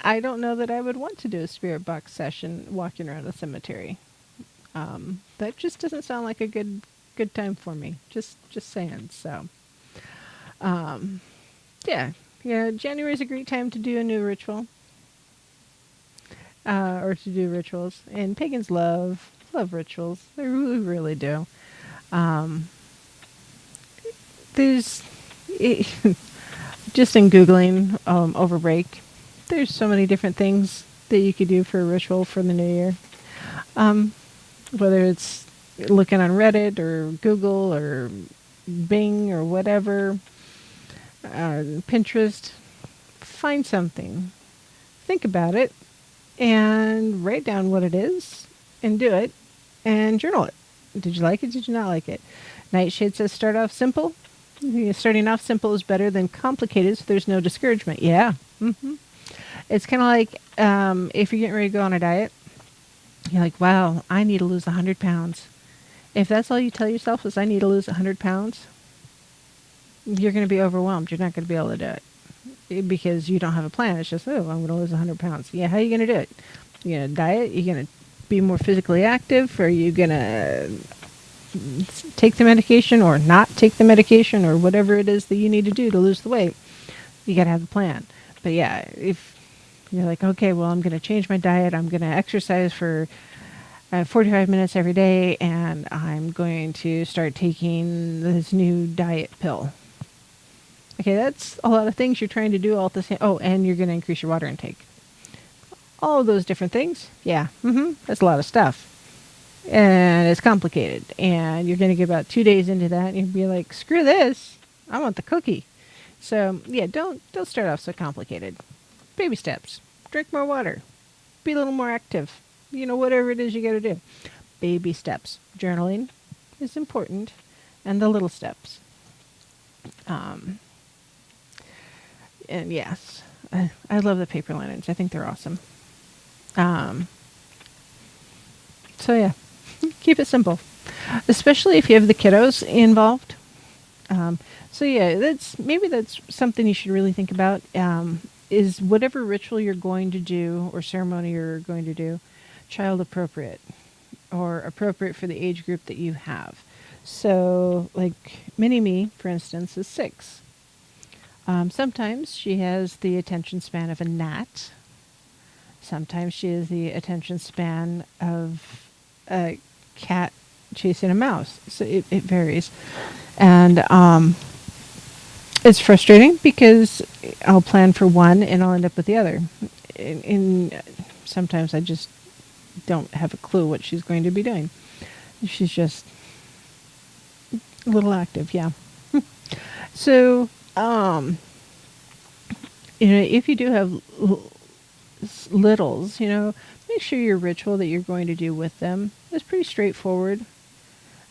I don't know that I would want to do a spirit box session walking around a cemetery. That just doesn't sound like a good time for me. Just saying. So, yeah, January is a great time to do a new ritual, or to do rituals. And pagans love rituals. They really, really do. There's just in Googling over break, there's so many different things that you could do for a ritual for the new year. Whether it's looking on Reddit or Google or Bing or whatever, Pinterest, find something, think about it, and write down what it is, and do it, and journal it. Did you like it? Did you not like it? Nightshade says start off simple. Starting off simple is better than complicated, so there's no discouragement. Yeah. It's kind of like if you're getting ready to go on a diet, you're like, wow, I need to lose 100 pounds. If that's all you tell yourself is I need to lose 100 pounds, you're going to be overwhelmed. You're not going to be able to do it because you don't have a plan. It's just, oh, I'm going to lose 100 pounds. Yeah, how are you going to do it? You're going to diet? You're going to be more physically active? Or are you going to take the medication or not take the medication or whatever it is that you need to do to lose the weight? You got to have a plan. But yeah, if you're like, okay, well, I'm going to change my diet. I'm going to exercise for 45 minutes every day, and I'm going to start taking this new diet pill. Okay, that's a lot of things you're trying to do all at the same. Oh, and you're going to increase your water intake. All of those different things. Yeah, that's a lot of stuff. And it's complicated. And you're going to get about 2 days into that, and you'll be like, screw this. I want the cookie. So, yeah, don't start off so complicated. Baby steps. Drink more water. Be a little more active. Whatever it is you got to do. Baby steps. Journaling is important. And the little steps. And yes, I love the paper lanterns. I think they're awesome. So yeah, keep it simple. Especially if you have the kiddos involved. So yeah, that's something you should really think about. Is whatever ritual you're going to do or ceremony you're going to do, child appropriate. or appropriate for the age group that you have. So, like Mini-Me, for instance, is 6. Sometimes she has the attention span of a gnat. Sometimes she has the attention span of a cat chasing a mouse. So it varies. And it's frustrating because I'll plan for one and I'll end up with the other. Sometimes I just don't have a clue what she's going to be doing. She's just a little active, yeah. So, if you do have littles, make sure your ritual that you're going to do with them is pretty straightforward.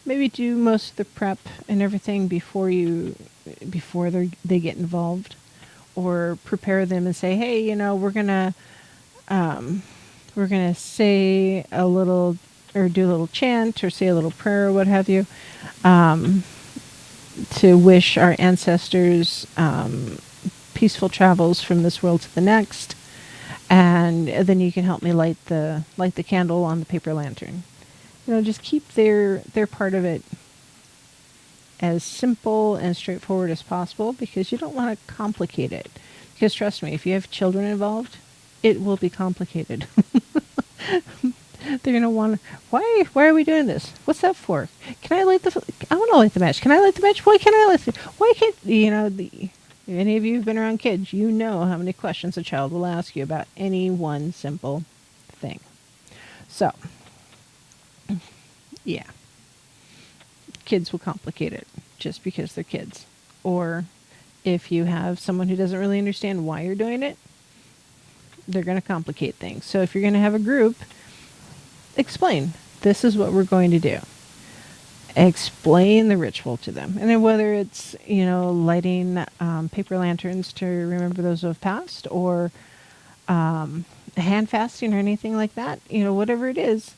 Maybe do most of the prep and everything before they get involved, or prepare them and say, hey, we're gonna say a little, or do a little chant, or say a little prayer, or what have you, to wish our ancestors peaceful travels from this world to the next. And then you can help me light the candle on the paper lantern. Just keep their part of it as simple and straightforward as possible, because you don't want to complicate it. Because trust me, if you have children involved, it will be complicated. They're going to want to, why are we doing this? What's that for? I want to light the match. Can I light the match? Why can't I light the, why can't, any of you who've been around kids, you know how many questions a child will ask you about any one simple thing. So, yeah. Kids will complicate it just because they're kids. Or if you have someone who doesn't really understand why you're doing it, they're going to complicate things. So if you're going to have a group, explain. This is what we're going to do. Explain the ritual to them. And then whether it's, lighting paper lanterns to remember those who have passed, or hand fasting or anything like that, whatever it is,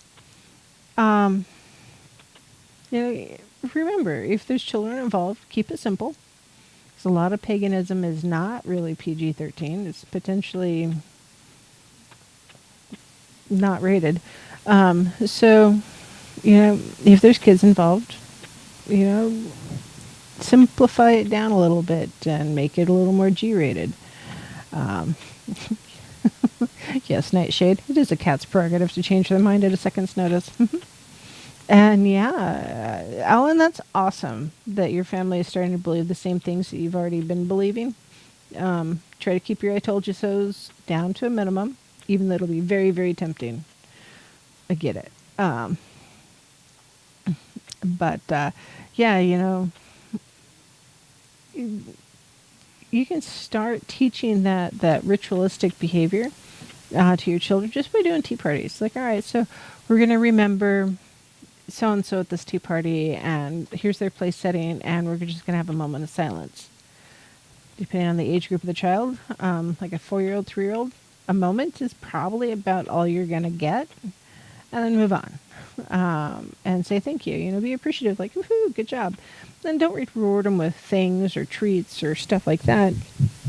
remember, if there's children involved, keep it simple. Because a lot of paganism is not really PG-13. It's potentially not rated. So, if there's kids involved, simplify it down a little bit and make it a little more G-rated. Yes, Nightshade. It is a cat's prerogative to change their mind at a second's notice. And yeah, Alan, that's awesome that your family is starting to believe the same things that you've already been believing. Try to keep your I told you so's down to a minimum, even though it'll be very, very tempting. I get it. But yeah, you can start teaching that ritualistic behavior to your children just by doing tea parties. Like, all right, so we're going to remember so-and-so at this tea party, and here's their place setting, and we're just going to have a moment of silence. Depending on the age group of the child, like a 4-year-old, 3-year-old, a moment is probably about all you're going to get, and then move on. And say thank you, be appreciative, like, woohoo, good job. Then don't reward them with things or treats or stuff like that,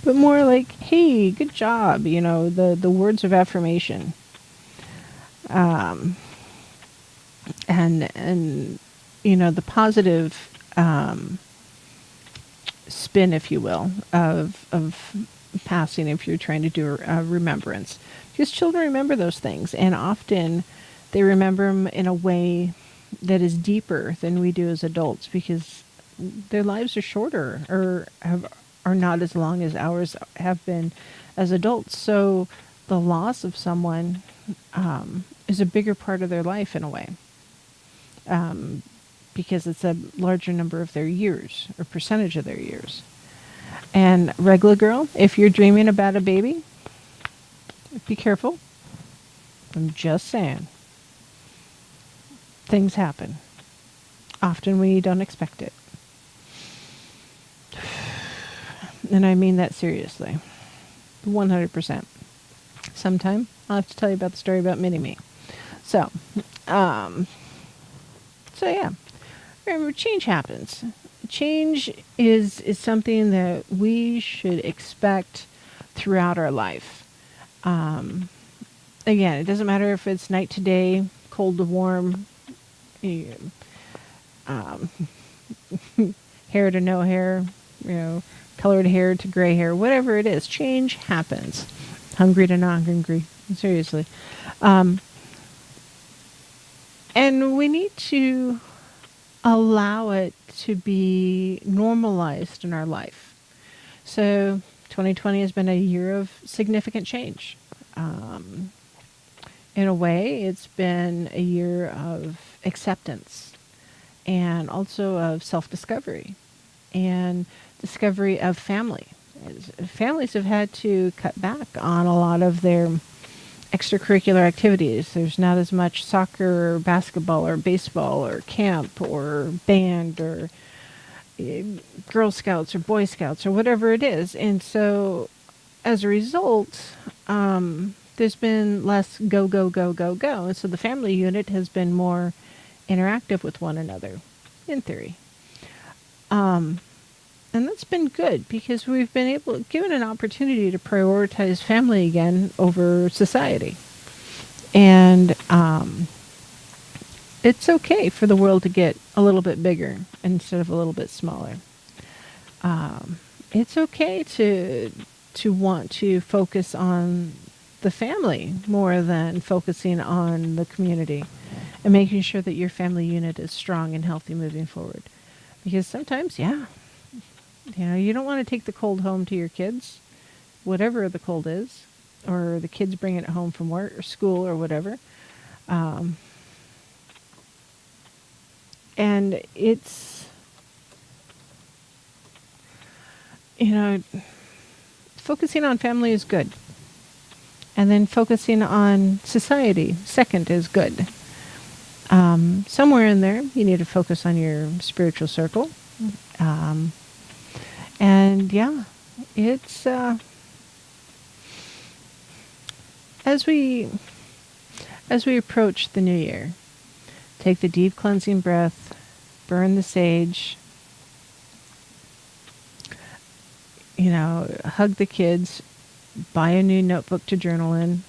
but more like, hey, good job, the words of affirmation. And the positive spin, if you will, of passing, if you're trying to do a remembrance. Because children remember those things, and often they remember them in a way that is deeper than we do as adults, because their lives are shorter, or are not as long as ours have been as adults. So the loss of someone is a bigger part of their life in a way. Because it's a larger number of their years, or percentage of their years. And regular girl, if you're dreaming about a baby, be careful. I'm just saying. Things happen. Often when you don't expect it. And I mean that seriously. 100%. Sometime I'll have to tell you about the story about Mini-Me. So yeah, remember, change happens. Change is something that we should expect throughout our life. Again, it doesn't matter if it's night to day, cold to warm, um, hair to no hair, colored hair to gray hair, whatever it is, change happens. Hungry to not hungry, seriously. Um, and we need to allow it to be normalized in our life. So 2020 has been a year of significant change. In a way, it's been a year of acceptance and also of self-discovery and discovery of family. Families have had to cut back on a lot of their extracurricular activities. There's not as much soccer or basketball or baseball or camp or band or Girl Scouts or Boy Scouts or whatever it is. And so as a result, there's been less go, go, go, go, go. And so the family unit has been more interactive with one another, in theory. And that's been good because we've been given an opportunity to prioritize family again over society. And it's okay for the world to get a little bit bigger instead of a little bit smaller. It's okay to want to focus on the family more than focusing on the community and making sure that your family unit is strong and healthy moving forward. Because sometimes, you don't want to take the cold home to your kids, whatever the cold is, or the kids bring it home from work or school or whatever. And it's, focusing on family is good. And then focusing on society, second, is good. Somewhere in there, you need to focus on your spiritual circle. And it's as we approach the new year, take the deep cleansing breath, burn the sage, hug the kids, buy a new notebook to journal in,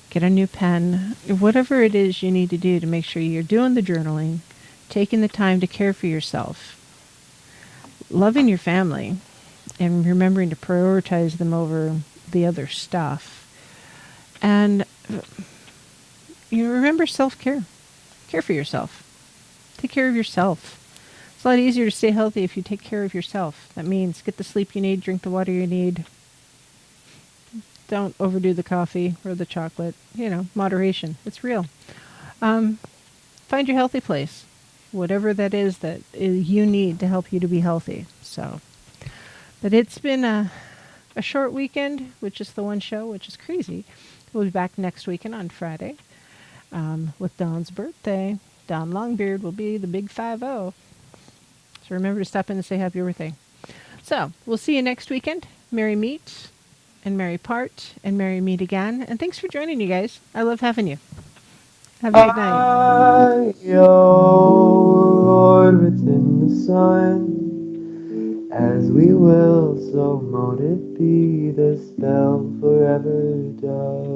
get a new pen, whatever it is you need to do to make sure you're doing the journaling, taking the time to care for yourself, loving your family, and remembering to prioritize them over the other stuff. And remember self-care. Care for yourself. Take care of yourself. It's a lot easier to stay healthy if you take care of yourself. That means get the sleep you need, drink the water you need. Don't overdo the coffee or the chocolate. Moderation. It's real. Find your healthy place. Whatever that is that you need to help you to be healthy. But it's been a short weekend with just the one show, which is crazy. We'll be back next weekend on Friday with Dawn's birthday. Dawn Longbeard will be the big 5-0. So remember to stop in and say happy birthday. So we'll see you next weekend. Merry meet and merry part and merry meet again. And thanks for joining, you guys. I love having you. Have a good night. Lord, within the sun, as we will, so mote it be, the spell forever does.